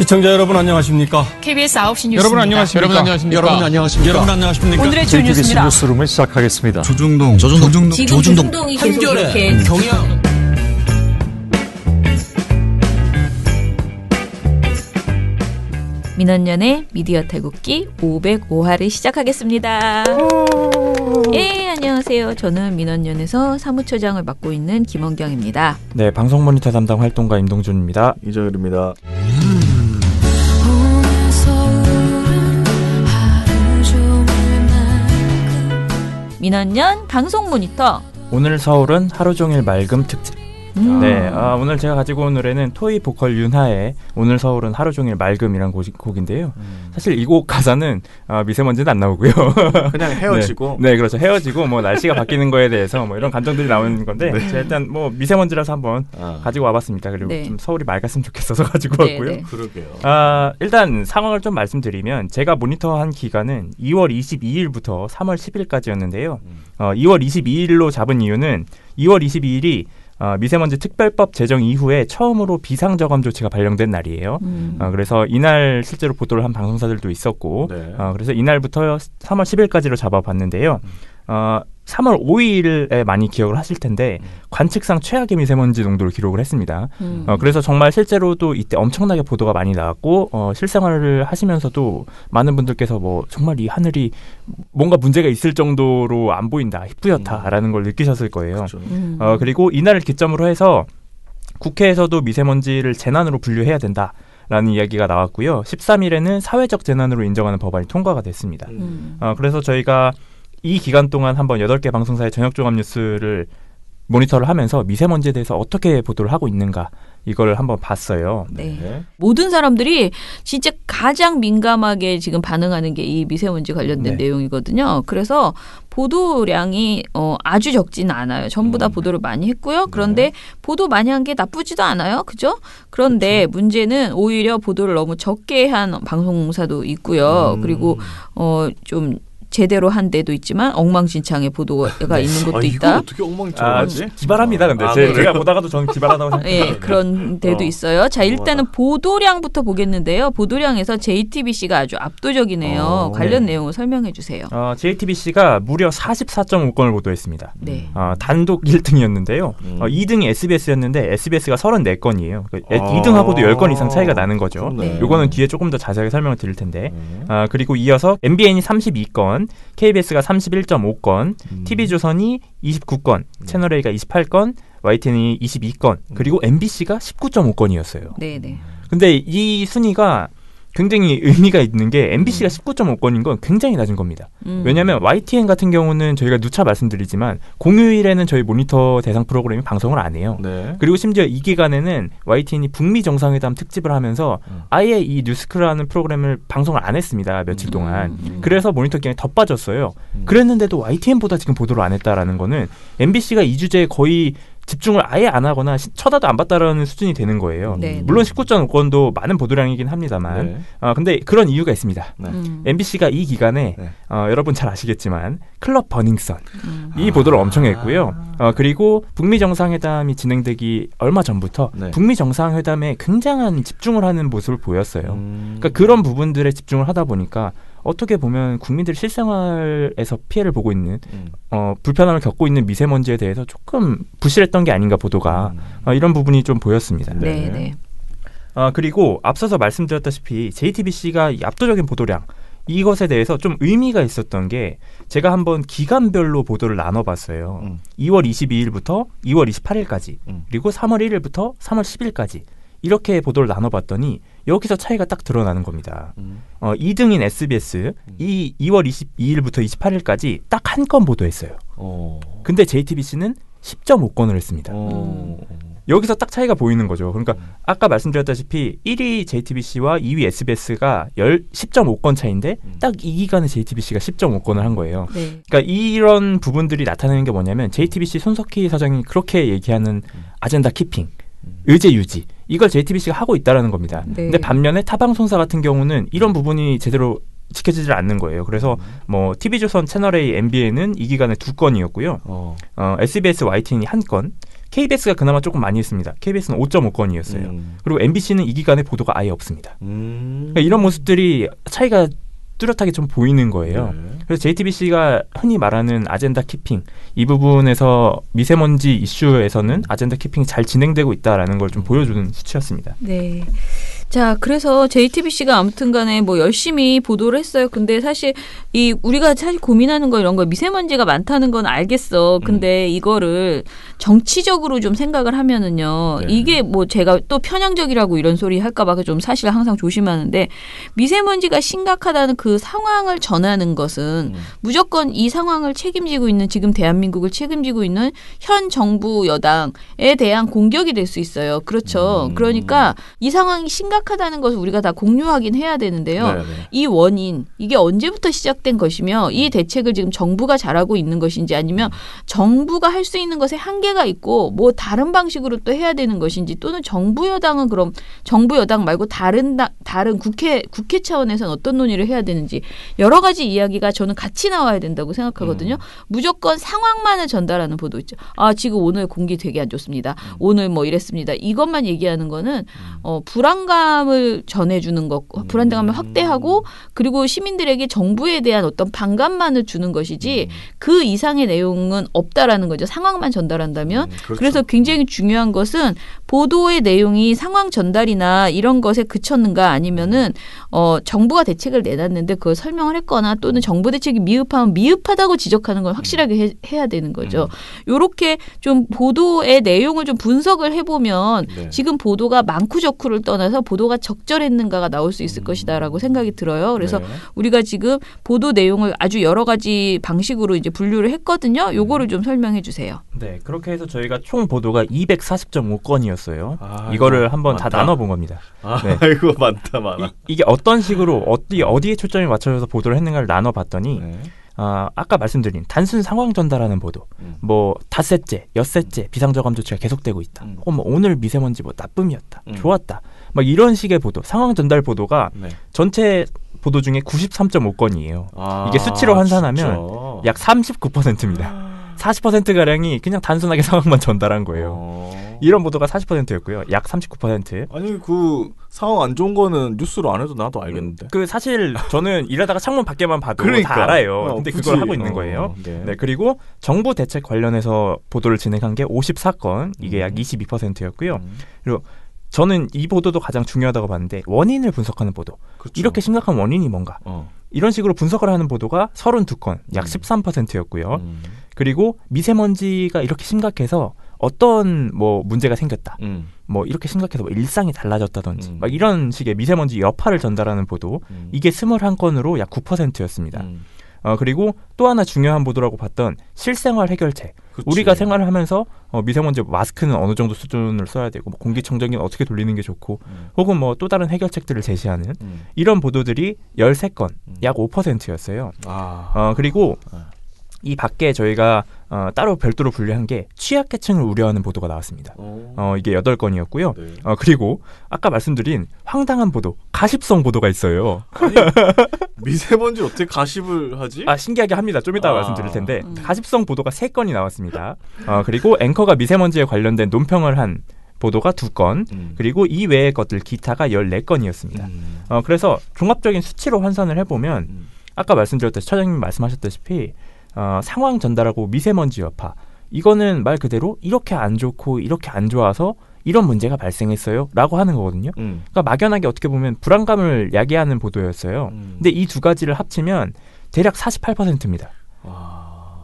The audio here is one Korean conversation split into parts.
시청자 여러분 안녕하십니까? KBS 9시 뉴스입니다. 여러분 안녕하십니까? 여러분 안녕하십니까? 여러분 안녕하십니까? 여러분 안녕하십니까? 오늘의 주 뉴스입니다. 뉴스룸을 시작하겠습니다. 조중동이 계속 이렇게 경향. 민원연의 미디어 탈곡기 505화를 시작하겠습니다. 예, 안녕하세요. 저는 민원연에서 사무처장을 맡고 있는 김원경입니다. 네, 방송 모니터 담당 활동가 임동준입니다. 이정일입니다. 민원연 방송 모니터. 오늘 서울은 하루 종일 맑음 특집. 네, 오늘 제가 가지고 온 노래는 토이 보컬 윤하의 오늘 서울은 하루 종일 맑음이란 곡인데요. 사실 이 곡 가사는 미세먼지는 안 나오고요. 그냥 헤어지고. 네, 그렇죠. 헤어지고 뭐 날씨가 바뀌는 거에 대해서 뭐 이런 감정들이 나오는 건데 제가 일단 뭐 미세먼지라서 한번 가지고 와봤습니다. 그리고 좀 서울이 맑았으면 좋겠어서 가지고 왔고요. 그러게요. 일단 상황을 좀 말씀드리면 제가 모니터한 기간은 2월 22일부터 3월 10일까지였는데요. 2월 22일로 잡은 이유는 2월 22일이 미세먼지 특별법 제정 이후에 처음으로 비상저감 조치가 발령된 날이에요. 그래서 이날 실제로 보도를 한 방송사들도 있었고 그래서 이날부터 3월 10일까지로 잡아봤는데요. 3월 5일에 많이 기억을 하실 텐데 관측상 최악의 미세먼지 농도를 기록을 했습니다. 그래서 정말 실제로도 이때 엄청나게 보도가 많이 나왔고 실생활을 하시면서도 많은 분들께서 뭐 정말 이 하늘이 뭔가 문제가 있을 정도로 안 보인다, 뿌옇다라는 걸 느끼셨을 거예요. 그리고 이날을 기점으로 해서 국회에서도 미세먼지를 재난으로 분류해야 된다. 라는 이야기가 나왔고요. 13일에는 사회적 재난으로 인정하는 법안이 통과가 됐습니다. 그래서 저희가 이 기간 동안 한번 8개 방송사의 저녁 종합 뉴스를 모니터를 하면서 미세먼지에 대해서 어떻게 보도를 하고 있는가 이걸 한번 봤어요. 네. 모든 사람들이 진짜 가장 민감하게 지금 반응하는 게 이 미세먼지 관련된 내용이거든요. 그래서 보도량이 아주 적지는 않아요. 전부 다 보도를 많이 했고요. 그런데 보도 많이 한 게 나쁘지도 않아요. 그죠? 그런데 문제는 오히려 보도를 너무 적게 한 방송사도 있고요. 그리고 좀 제대로 한 데도 있지만 엉망진창의 보도가 있는 것도 있다. 이거 어떻게 엉망진창하지? 기발합니다. 근데 제가 보다가도 저는 기발하다고 생각해요. 네, 그런 데도 있어요. 자, 일단은 보도량부터 보겠는데요. 보도량에서 JTBC가 아주 압도적이네요. 관련 내용을 설명해 주세요. JTBC가 무려 44.5건을 보도했습니다. 네. 단독 1등이었는데요. 2등이 SBS였는데 SBS가 34건이에요. 2등하고도 10건 이상 차이가 나는 거죠. 요거는 뒤에 조금 더 자세하게 설명을 드릴 텐데. 그리고 이어서 MBN이 32건, KBS가 31.5건, TV조선이 29건, 채널A가 28건, YTN이 22건, 그리고 MBC가 19.5건이었어요. 네네. 근데 이 순위가 굉장히 의미가 있는 게 MBC가 19.5건인 건 굉장히 낮은 겁니다. 왜냐하면 YTN 같은 경우는 저희가 누차 말씀드리지만 공휴일에는 저희 모니터 대상 프로그램이 방송을 안 해요. 그리고 심지어 이 기간에는 YTN이 북미 정상회담 특집을 하면서 아예 이 뉴스크라는 프로그램을 방송을 안 했습니다. 며칠 동안. 그래서 모니터 기간이 더 빠졌어요. 그랬는데도 YTN보다 지금 보도를 안 했다라는 거는 MBC가 이 주제에 거의 집중을 아예 안 하거나 쳐다도 안 봤다라는 수준이 되는 거예요. 물론 19.5건도 많은 보도량이긴 합니다만 근데 그런 이유가 있습니다. MBC가 이 기간에 여러분 잘 아시겠지만 클럽 버닝썬 이 보도를 엄청 했고요. 그리고 북미 정상회담이 진행되기 얼마 전부터 북미 정상회담에 굉장한 집중을 하는 모습을 보였어요. 그러니까 그런 부분들에 집중을 하다 보니까 어떻게 보면 국민들이 실생활에서 피해를 보고 있는 불편함을 겪고 있는 미세먼지에 대해서 조금 부실했던 게 아닌가 보도가 이런 부분이 좀 보였습니다. 네. 그리고 앞서서 말씀드렸다시피 JTBC가 압도적인 보도량 이것에 대해서 좀 의미가 있었던 게 제가 한번 기간별로 보도를 나눠봤어요. 2월 22일부터 2월 28일까지 그리고 3월 1일부터 3월 10일까지 이렇게 보도를 나눠봤더니 여기서 차이가 딱 드러나는 겁니다. 2등인 SBS 이 2월 22일부터 28일까지 딱 한 건 보도했어요. 근데 JTBC는 10.5건을 했습니다. 여기서 딱 차이가 보이는 거죠. 그러니까 아까 말씀드렸다시피 1위 JTBC와 2위 SBS가 10.5건 차이인데 딱 이 기간에 JTBC가 10.5건을 한 거예요. 그러니까 이런 부분들이 나타내는 게 뭐냐면 JTBC 손석희 사장이 그렇게 얘기하는 아젠다 키핑, 의제 유지 이걸 JTBC가 하고 있다라는 겁니다. 근데 반면에 타 방송사 같은 경우는 이런 부분이 제대로 지켜지질 않는 거예요. 그래서 뭐 TV조선 채널A, MBN은 이 기간에 2건이었고요. SBS, YTN이 1건, KBS가 그나마 조금 많이 했습니다. KBS는 5.5건이었어요. 그리고 MBC는 이 기간에 보도가 아예 없습니다. 그러니까 이런 모습들이 차이가 뚜렷하게 좀 보이는 거예요. 네. 그래서 JTBC가 흔히 말하는 아젠다 키핑, 이 부분에서 미세먼지 이슈에서는 아젠다 키핑이 잘 진행되고 있다라는 걸 좀 보여주는 수치였습니다. 네. 자, 그래서 JTBC가 아무튼 간에 뭐 열심히 보도를 했어요. 근데 사실 우리가 사실 고민하는 거 이런 거 미세먼지가 많다는 건 알겠어. 근데 이거를 정치적으로 좀 생각을 하면은요. 네. 이게 뭐 제가 또 편향적이라고 이런 소리 할까봐 좀 사실 항상 조심하는데 미세먼지가 심각하다는 그 상황을 전하는 것은 무조건 이 상황을 책임지고 있는 지금 대한민국을 책임지고 있는 현 정부 여당에 대한 공격이 될 수 있어요. 그렇죠. 그러니까 이 상황이 심각하다는 것을 우리가 다 공유하긴 해야 되는데요. 네네. 이 원인, 이게 언제부터 시작된 것이며 이 대책을 지금 정부가 잘하고 있는 것인지 아니면 정부가 할 수 있는 것에 한계가 있고 뭐 다른 방식으로 또 해야 되는 것인지 또는 정부 여당은 그럼 정부 여당 말고 다른 국회 차원에서는 어떤 논의를 해야 되는지 여러 가지 이야기가 저는 같이 나와야 된다고 생각하거든요. 무조건 상황만을 전달하는 보도 있죠. 아, 지금 오늘 공기 되게 안 좋습니다. 오늘 뭐 이랬습니다. 이것만 얘기하는 거는 불안감을 전해주는 것, 불안감을 확대하고 그리고 시민들에게 정부에 대한 어떤 반감만을 주는 것이지 그 이상의 내용은 없다라는 거죠. 상황만 전달한다면. 그렇죠. 그래서 굉장히 중요한 것은 보도의 내용이 상황 전달이나 이런 것에 그쳤는가 아니면은 정부가 대책을 내놨는데 그걸 설명을 했거나 또는 정부 대책이 미흡하면 미흡하다고 지적하는 걸 확실하게 해야 되는 거죠. 요렇게 좀 보도의 내용을 좀 분석을 해보면 네. 지금 보도가 많고 적고를 떠나서 보도가 적절했는가가 나올 수 있을 것이다라고 생각이 들어요. 그래서 네. 우리가 지금 보도 내용을 아주 여러 가지 방식으로 이제 분류를 했거든요. 요거를 좀 설명해 주세요. 네, 그렇게 해서 저희가 총 보도가 240.5건이었어요. 아, 이거를 한번 많다. 다 나눠본 겁니다. 아, 네. 이거 많아. 이게 어떤 식으로 어디에 초점이 맞춰져서 보도를 했는가를 나눠봤더니 네. 아까 말씀드린 단순 상황 전달하는 보도, 뭐 닷새째, 엿새째 비상저감 조치가 계속되고 있다. 뭐 오늘 미세먼지 뭐 나쁨이었다, 좋았다, 막 이런 식의 보도, 상황 전달 보도가 네. 전체 보도 중에 93.5건이에요. 아, 이게 수치로 환산하면 진짜? 약 39%입니다. 40%가량이 그냥 단순하게 상황만 전달한 거예요. 이런 보도가 40%였고요. 약 39%. 아니 그 상황 안 좋은 거는 뉴스로 안 해도 나도 알겠는데. 그 사실 저는 일하다가 창문 밖에만 봐도 그러니까. 다 알아요. 근데 굳이. 그걸 하고 있는 거예요. 네. 네, 그리고 정부 대책 관련해서 보도를 진행한 게 54건, 이게 약 22%였고요. 그리고 저는 이 보도도 가장 중요하다고 봤는데 원인을 분석하는 보도. 그렇죠. 이렇게 심각한 원인이 뭔가. 이런 식으로 분석을 하는 보도가 32건, 약 13%였고요. 그리고 미세먼지가 이렇게 심각해서 어떤 뭐 문제가 생겼다. 뭐 이렇게 심각해서 뭐 일상이 달라졌다든지 막 이런 식의 미세먼지 여파를 전달하는 보도. 이게 21건으로 약 9%였습니다. 그리고 또 하나 중요한 보도라고 봤던 실생활 해결책. 그치. 우리가 생활을 하면서 미세먼지 마스크는 어느 정도 수준을 써야 되고 뭐 공기청정기는 어떻게 돌리는 게 좋고 혹은 뭐 또 다른 해결책들을 제시하는 이런 보도들이 13건, 약 5%였어요. 그리고 이 밖에 저희가 따로 별도로 분류한 게 취약계층을 우려하는 보도가 나왔습니다. 이게 8건이었고요. 네. 그리고 아까 말씀드린 황당한 보도, 가십성 보도가 있어요. 아니, 미세먼지 어떻게 가십을 하지? 신기하게 합니다. 좀 이따가 말씀드릴 텐데 가십성 보도가 3건이 나왔습니다. 그리고 앵커가 미세먼지에 관련된 논평을 한 보도가 2건, 그리고 이 외의 것들 기타가 14건이었습니다. 그래서 종합적인 수치로 환산을 해보면 아까 말씀드렸듯이 처장님 말씀하셨다시피 상황 전달하고 미세먼지 여파, 이거는 말 그대로 이렇게 안 좋고 이렇게 안 좋아서 이런 문제가 발생했어요 라고 하는 거거든요. 그러니까 막연하게 어떻게 보면 불안감을 야기하는 보도였어요. 근데 이 두 가지를 합치면 대략 48%입니다.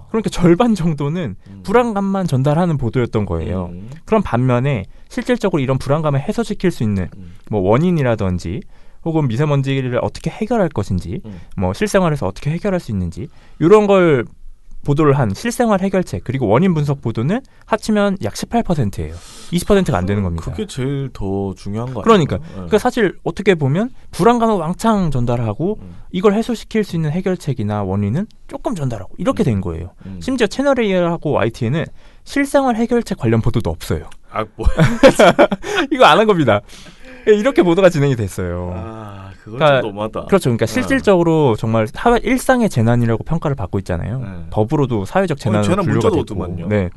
그러니까 절반 정도는 불안감만 전달하는 보도였던 거예요. 그런 반면에 실질적으로 이런 불안감을 해소시킬 수 있는 뭐 원인이라든지 혹은 미세먼지를 어떻게 해결할 것인지, 뭐 실생활에서 어떻게 해결할 수 있는지 이런 걸 보도를 한 실생활 해결책 그리고 원인 분석 보도는 합치면 약 18%예요. 20%가 안 되는 겁니다. 그게 제일 더 중요한 거 아니에요? 그러니까. 그러니까 사실 어떻게 보면 불안감을 왕창 전달하고 이걸 해소시킬 수 있는 해결책이나 원인은 조금 전달하고 이렇게 된 거예요. 심지어 채널A하고 YTN은 실생활 해결책 관련 보도도 없어요. 뭐야? 이거 안 한 겁니다. 이렇게 보도가 진행이 됐어요. 그건 좀 너무하다. 그렇죠. 그러니까 실질적으로 정말 사회 일상의 재난이라고 평가를 받고 있잖아요. 네. 법으로도 사회적 재난으로 분류가 되고. 네.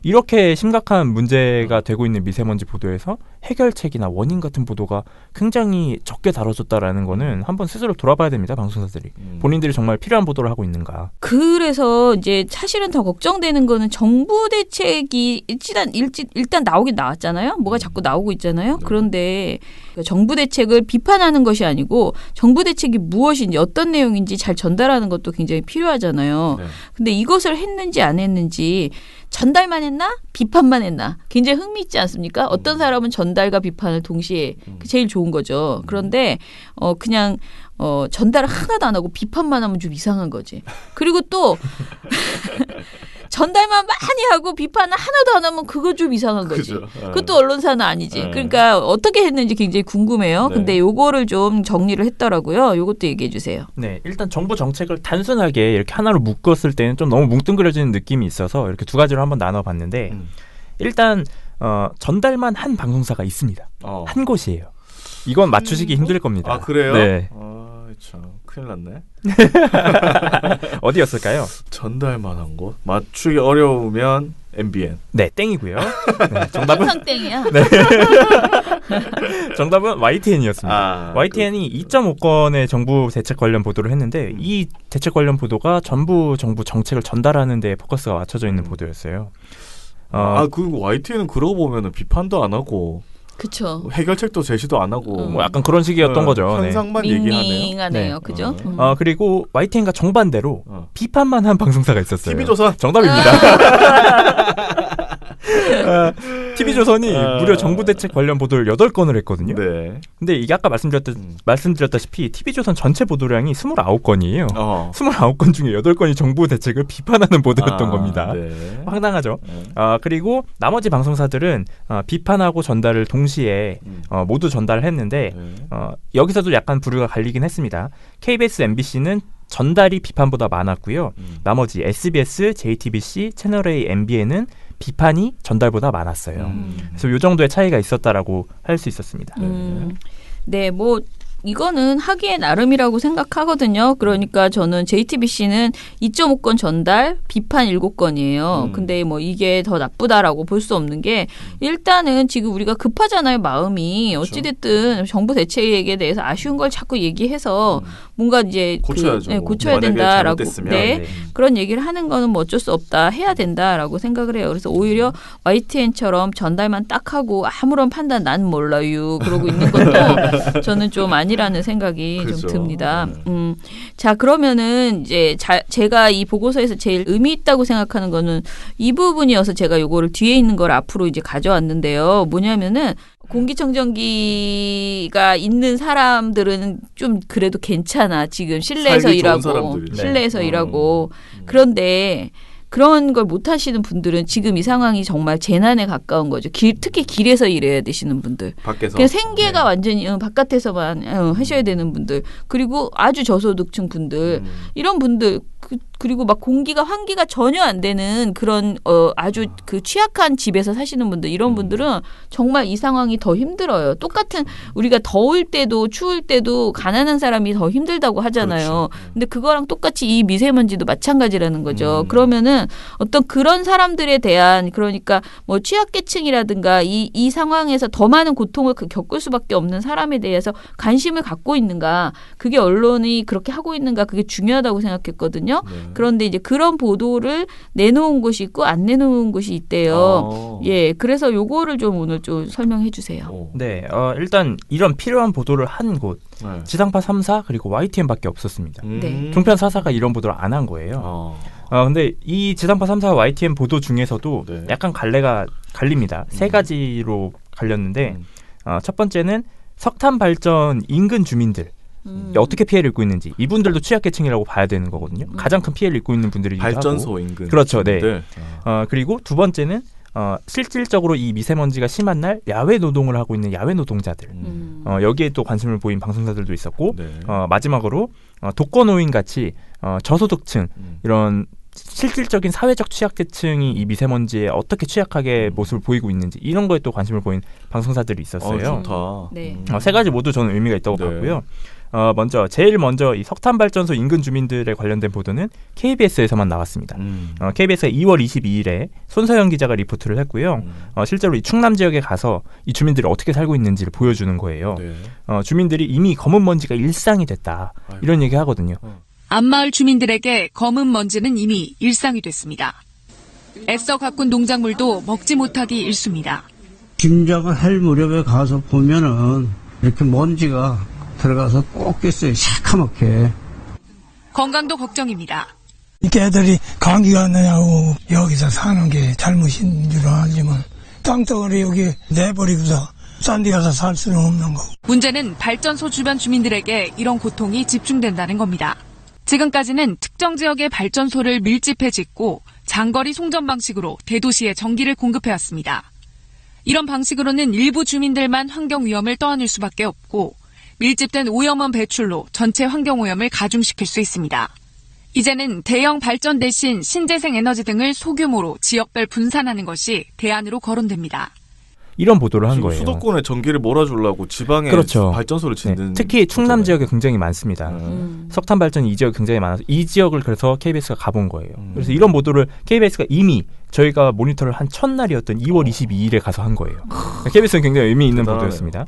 이렇게 심각한 문제가 되고 있는 미세먼지 보도에서 해결책이나 원인 같은 보도가 굉장히 적게 다뤄졌다라는 거는 한번 스스로 돌아봐야 됩니다. 방송사들이. 본인들이 정말 필요한 보도를 하고 있는가. 그래서 이제 사실은 더 걱정되는 거는 정부 대책이 일단 나오긴 나왔잖아요. 뭐가 자꾸 나오고 있잖아요. 그런데 정부 대책을 비판하는 것이 아니고 정부 대책이 무엇인지 어떤 내용인지 잘 전달하는 것도 굉장히 필요하잖아요. 근데 이것을 했는지 안 했는지 전달만 했나? 비판만 했나? 굉장히 흥미있지 않습니까? 어떤 사람은 전달과 비판을 동시에 제일 좋은 거죠. 그런데 그냥 전달을 하나도 안 하고 비판만 하면 좀 이상한 거지. 그리고 또 전달만 많이 하고 비판을 하나도 안 하면 그거 좀 이상한 거지. 그죠. 그것도 언론사는 아니지. 그러니까 어떻게 했는지 굉장히 궁금해요. 네. 근데 요거를 좀 정리를 했더라고요. 요것도 얘기해 주세요. 네, 일단 정부 정책을 단순하게 이렇게 하나로 묶었을 때는 좀 너무 뭉뚱그려지는 느낌이 있어서 이렇게 두 가지로 한번 나눠봤는데 일단 전달만 한 방송사가 있습니다. 한 곳이에요. 이건 맞추시기 힘들 겁니다. 아, 그래요? 네. 참 큰일 났네. 어디였을까요? 전달만 한 곳? 맞추기 어려우면 MBN. 네, 땡이고요. 네, 정답은 땡이야. 네. 정답은 YTN이었습니다. YTN이 2.5건의 정부 대책 관련 보도를 했는데 이 대책 관련 보도가 전부 정부 정책을 전달하는 데 포커스가 맞춰져 있는 보도였어요. 그리고 YTN은 그러고 보면은 비판도 안 하고 그렇죠. 해결책도 제시도 안 하고 뭐 약간 그런 식이었던 거죠. 현상만 얘기하네요. 밍밍하네요. 그죠? 그리고 YTN과 정반대로 비판만 한 방송사가 있었어요. TV조선. 정답입니다. TV조선이 무려 정부 대책 관련 보도를 8건을 했거든요. 네. 근데 이게 아까 말씀드렸다시피 TV조선 전체 보도량이 29건이에요. 29건 중에 8건이 정부 대책을 비판하는 보도였던 겁니다. 네. 황당하죠. 그리고 나머지 방송사들은 비판하고 전달을 동시에 모두 전달을 했는데 여기서도 약간 부류가 갈리긴 했습니다. KBS, MBC는 전달이 비판보다 많았고요. 나머지 SBS, JTBC, 채널A, MBN은 비판이 전달보다 많았어요. 그래서 이 정도의 차이가 있었다라고 할 수 있었습니다. 네, 뭐 이거는 하기에 나름이라고 생각하거든요. 그러니까 저는 JTBC는 2.5건 전달, 비판 7건이에요. 근데 뭐 이게 더 나쁘다라고 볼 수 없는 게 일단은 지금 우리가 급하잖아요, 마음이. 어찌됐든 정부 대책에 대해서 아쉬운 걸 자꾸 얘기해서 뭔가 이제 고쳐야죠. 고쳐야 된다라고 그런 얘기를 하는 거는 뭐 어쩔 수 없다, 해야 된다라고 생각을 해요. 그래서 오히려 YTN처럼 전달만 딱 하고 아무런 판단 난 몰라요 그러고 있는 것도 저는 좀 아니라는 생각이 그렇죠. 좀 듭니다. 자, 그러면은 이제 제가 이 보고서에서 제일 의미 있다고 생각하는 거는 이 부분이어서 제가 요거를 뒤에 있는 걸 앞으로 이제 가져왔는데요. 뭐냐면은 공기청정기가 있는 사람들은 좀 그래도 괜찮아. 지금 실내에서 일하고. 그런데 그런 걸 못 하시는 분들은 지금 이 상황이 정말 재난에 가까운 거죠. 특히 길에서 일해야 되시는 분들. 밖에서. 그냥 생계가 완전히 바깥에서만 하셔야 되는 분들. 그리고 아주 저소득층 분들. 이런 분들. 그리고 막 환기가 전혀 안 되는 그런 아주 그 취약한 집에서 사시는 분들, 이런 분들은 정말 이 상황이 더 힘들어요. 똑같은 우리가 더울 때도 추울 때도 가난한 사람이 더 힘들다고 하잖아요. 그렇죠. 근데 그거랑 똑같이 이 미세먼지도 마찬가지라는 거죠. 그러면은 어떤 그런 사람들에 대한, 그러니까 뭐 취약계층이라든가 이 상황에서 더 많은 고통을 겪을 수밖에 없는 사람에 대해서 관심을 갖고 있는가, 그게 언론이 그렇게 하고 있는가, 그게 중요하다고 생각했거든요. 그런데 이제 그런 보도를 내놓은 곳이 있고 안 내놓은 곳이 있대요. 예, 그래서 요거를 좀 오늘 좀 설명해 주세요. 네, 일단 이런 필요한 보도를 한 곳, 지상파 3사 그리고 YTN밖에 없었습니다. 네. 종편 4사가 이런 보도를 안 한 거예요. 근데 이 지상파 3사 YTN 보도 중에서도 약간 갈립니다. 세 가지로 갈렸는데 첫 번째는 석탄 발전 인근 주민들. 어떻게 피해를 입고 있는지, 이분들도 취약계층이라고 봐야 되는 거거든요. 가장 큰 피해를 입고 있는 분들이기도 발전소 하고. 인근. 그렇죠. 주민들. 네. 그리고 두 번째는 실질적으로 이 미세먼지가 심한 날 야외 노동을 하고 있는 야외 노동자들. 여기에 또 관심을 보인 방송사들도 있었고, 마지막으로 독거노인 같이 저소득층, 이런 실질적인 사회적 취약계층이 이 미세먼지에 어떻게 취약하게 모습을 보이고 있는지, 이런 거에 또 관심을 보인 방송사들이 있었어요. 좋다. 네. 세 가지 모두 저는 의미가 있다고 봤고요. 제일 먼저 이 석탄 발전소 인근 주민들에 관련된 보도는 KBS에서만 나왔습니다. KBS가 2월 22일에 손서영 기자가 리포트를 했고요. 실제로 이 충남 지역에 가서 이 주민들이 어떻게 살고 있는지를 보여주는 거예요. 네. 주민들이 이미 검은 먼지가 일상이 됐다. 이런 얘기 하거든요. 앞마을 주민들에게 검은 먼지는 이미 일상이 됐습니다. 애써 가꾼 농작물도 먹지 못하기 일쑤입니다. 김장을 할 무렵에 가서 보면은 이렇게 먼지가 들어가서 꼭 꼈어요. 새카맣게. 건강도 걱정입니다. 이렇게 애들이 감기가 나냐고 여기서 사는 게 잘못인 줄 알지만 땅덩어리 여기 내버리고서 싼 데 가서 살 수는 없는 거고. 문제는 발전소 주변 주민들에게 이런 고통이 집중된다는 겁니다. 지금까지는 특정 지역의 발전소를 밀집해 짓고 장거리 송전 방식으로 대도시에 전기를 공급해왔습니다. 이런 방식으로는 일부 주민들만 환경 위험을 떠안을 수밖에 없고 밀집된 오염원 배출로 전체 환경 오염을 가중시킬 수 있습니다. 이제는 대형 발전 대신 신재생 에너지 등을 소규모로 지역별 분산하는 것이 대안으로 거론됩니다. 이런 보도를 한 거예요. 수도권에 전기를 몰아주려고 지방에 그렇죠. 발전소를 짓는. 네. 특히 충남 지역에 굉장히 많습니다. 석탄 발전 이 지역이 굉장히 많아서 이 지역을 그래서 KBS가 가본 거예요. 그래서 이런 보도를 KBS가 이미 저희가 모니터를 한 첫날이었던 2월 22일에 가서 한 거예요. KBS는 굉장히 의미 있는 보도였습니다.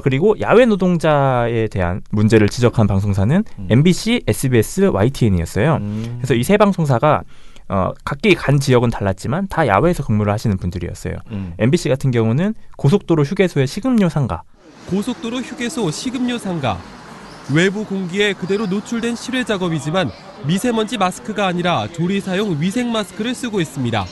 그리고 야외 노동자에 대한 문제를 지적한 방송사는 MBC, SBS, YTN이었어요. 그래서 이 세 방송사가 각기 간 지역은 달랐지만 다 야외에서 근무를 하시는 분들이었어요. MBC 같은 경우는 고속도로 휴게소의 식음료 상가. 고속도로 휴게소 식음료 상가. 외부 공기에 그대로 노출된 실외 작업이지만 미세먼지 마스크가 아니라 조리사용 위생 마스크를 쓰고 있습니다.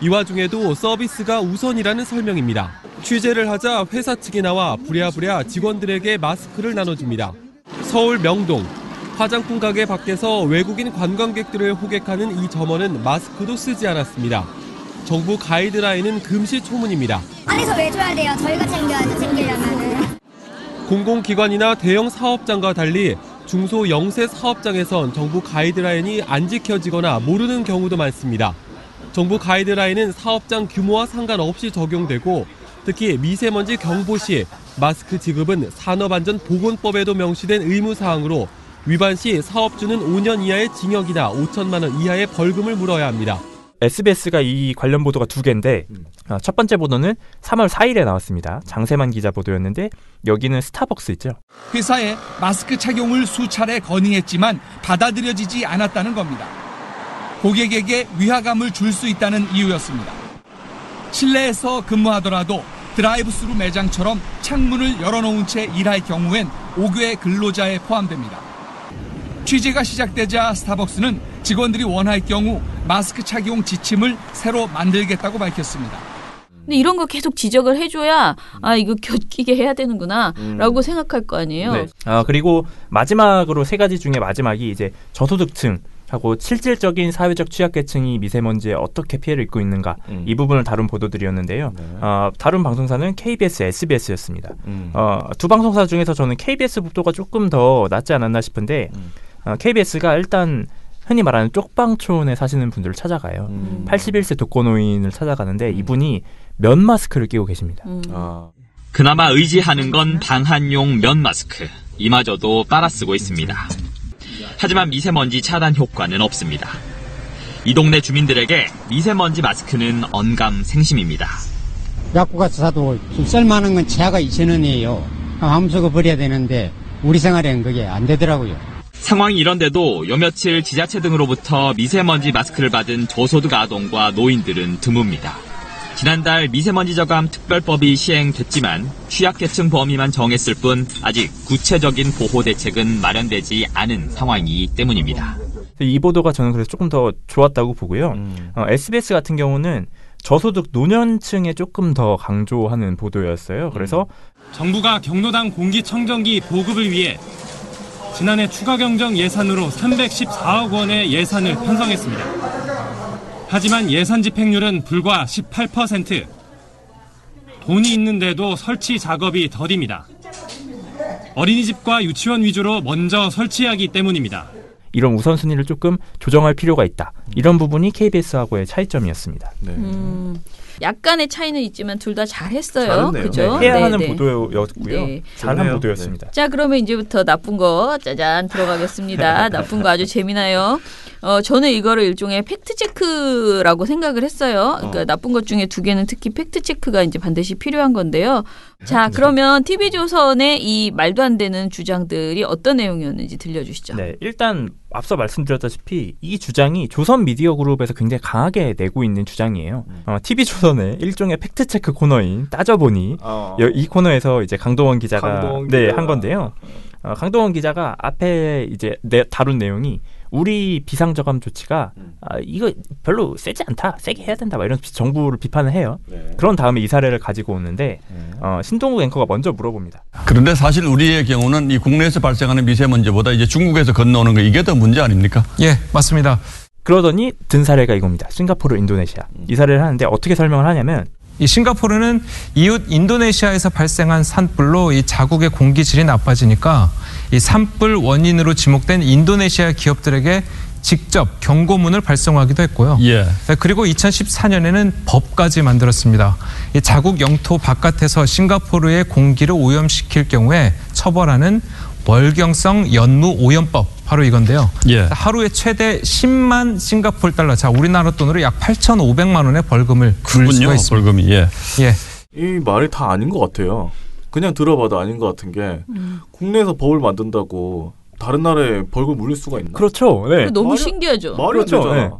이 와중에도 서비스가 우선이라는 설명입니다. 취재를 하자 회사 측이 나와 부랴부랴 직원들에게 마스크를 나눠줍니다. 서울 명동. 화장품 가게 밖에서 외국인 관광객들을 호객하는 이 점원은 마스크도 쓰지 않았습니다. 정부 가이드라인은 금시초문입니다. 안에서 왜 줘야 돼요? 저희가 챙겨야죠, 챙기려면은. 공공기관이나 대형 사업장과 달리 중소 영세 사업장에선 정부 가이드라인이 안 지켜지거나 모르는 경우도 많습니다. 정부 가이드라인은 사업장 규모와 상관없이 적용되고 특히 미세먼지 경보 시 마스크 지급은 산업안전보건법에도 명시된 의무사항으로 위반 시 사업주는 5년 이하의 징역이나 5천만 원 이하의 벌금을 물어야 합니다. SBS가 이 관련 보도가 두 개인데 첫 번째 보도는 3월 4일에 나왔습니다. 장세만 기자 보도였는데 여기는 스타벅스 있죠. 회사에 마스크 착용을 수차례 건의했지만 받아들여지지 않았다는 겁니다. 고객에게 위화감을 줄 수 있다는 이유였습니다. 실내에서 근무하더라도 드라이브스루 매장처럼 창문을 열어놓은 채 일할 경우엔 5교의 근로자에 포함됩니다. 취재가 시작되자 스타벅스는 직원들이 원할 경우 마스크 착용 지침을 새로 만들겠다고 밝혔습니다. 근데 이런 거 계속 지적을 해줘야 이거 겹끼게 해야 되는구나 라고 생각할 거 아니에요. 네. 그리고 마지막으로 세 가지 중에 마지막이 이제 저소득층 하고 실질적인 사회적 취약계층이 미세먼지에 어떻게 피해를 입고 있는가 이 부분을 다룬 보도들이었는데요. 다른 방송사는 KBS, SBS였습니다. 두 방송사 중에서 저는 KBS 보도가 조금 더 낫지 않았나 싶은데 KBS가 일단 흔히 말하는 쪽방촌에 사시는 분들을 찾아가요. 81세 독거노인을 찾아가는데 이분이 면 마스크를 끼고 계십니다. 그나마 의지하는 건 방한용 면 마스크. 이마저도 빨아 쓰고 있습니다. 하지만 미세먼지 차단 효과는 없습니다. 이 동네 주민들에게 미세먼지 마스크는 언감생심입니다. 약국 가서 사도 좀 쓸만한 건 제가 2,000원이에요. 함수고 버려야 되는데 우리 생활에는 그게 안 되더라고요. 상황이 이런데도 요 며칠 지자체 등으로부터 미세먼지 마스크를 받은 저소득 아동과 노인들은 드뭅니다. 지난달 미세먼지 저감 특별법이 시행됐지만 취약계층 범위만 정했을 뿐 아직 구체적인 보호 대책은 마련되지 않은 상황이기 때문입니다. 이 보도가 저는 그래서 조금 더 좋았다고 보고요. SBS 같은 경우는 저소득 노년층에 조금 더 강조하는 보도였어요. 그래서 정부가 경로당 공기청정기 보급을 위해 지난해 추가 경정 예산으로 314억 원의 예산을 편성했습니다. 하지만 예산 집행률은 불과 18%. 돈이 있는데도 설치 작업이 더딥니다. 어린이집과 유치원 위주로 먼저 설치하기 때문입니다. 이런 우선순위를 조금 조정할 필요가 있다. 이런 부분이 KBS하고의 차이점이었습니다. 네. 약간의 차이는 있지만 둘 다 잘했어요. 잘했네요. 그죠? 해야 하는 네. 보도였고요. 네. 잘한 보도였습니다. 자, 그러면 이제부터 나쁜 거 짜잔 들어가겠습니다. 나쁜 거 아주 재미나요. 저는 이거를 일종의 팩트체크라고 생각을 했어요. 그러니까 나쁜 것 중에 두 개는 특히 팩트체크가 이제 반드시 필요한 건데요. 자, 그러면 TV조선의 이 말도 안 되는 주장들이 어떤 내용이었는지 들려주시죠. 네, 일단 앞서 말씀드렸다시피 이 주장이 조선 미디어 그룹에서 굉장히 강하게 내고 있는 주장이에요. TV조선의 일종의 팩트체크 코너인 따져보니 이 코너에서 이제 강동원 기자가 한 건데요. 강동원 기자가 앞에 이제 다룬 내용이 우리 비상저감 조치가 이거 별로 세지 않다, 세게 해야 된다, 막 이런 정부를 비판을 해요. 네. 그런 다음에 이 사례를 가지고 오는데 신동욱 앵커가 먼저 물어봅니다. 그런데 사실 우리의 경우는 이 국내에서 발생하는 미세먼지보다 이제 중국에서 건너오는 거 이게 더 문제 아닙니까? 예, 맞습니다. 그러더니 든 사례가 이겁니다. 싱가포르, 인도네시아. 이 사례를 하는데 어떻게 설명을 하냐면 이 싱가포르는 이웃 인도네시아에서 발생한 산불로 이 자국의 공기질이 나빠지니까 이 산불 원인으로 지목된 인도네시아 기업들에게 직접 경고문을 발송하기도 했고요. 예. 그리고 2014년에는 법까지 만들었습니다. 이 자국 영토 바깥에서 싱가포르의 공기를 오염시킬 경우에 처벌하는 월경성 연무 오염법, 바로 이건데요. 예. 하루에 최대 10만 싱가포르 달러, 자 우리나라 돈으로 약 8,500만 원의 벌금을 굴 수가 있습니다. 벌금이. 예. 이 말이 다 아닌 것 같아요. 그냥 들어봐도 아닌 것 같은 게 국내에서 법을 만든다고 다른 나라에 벌금 물릴 수가 있나? 그렇죠. 네. 너무 신기하죠. 말이 그렇죠. 안 되잖아. 네.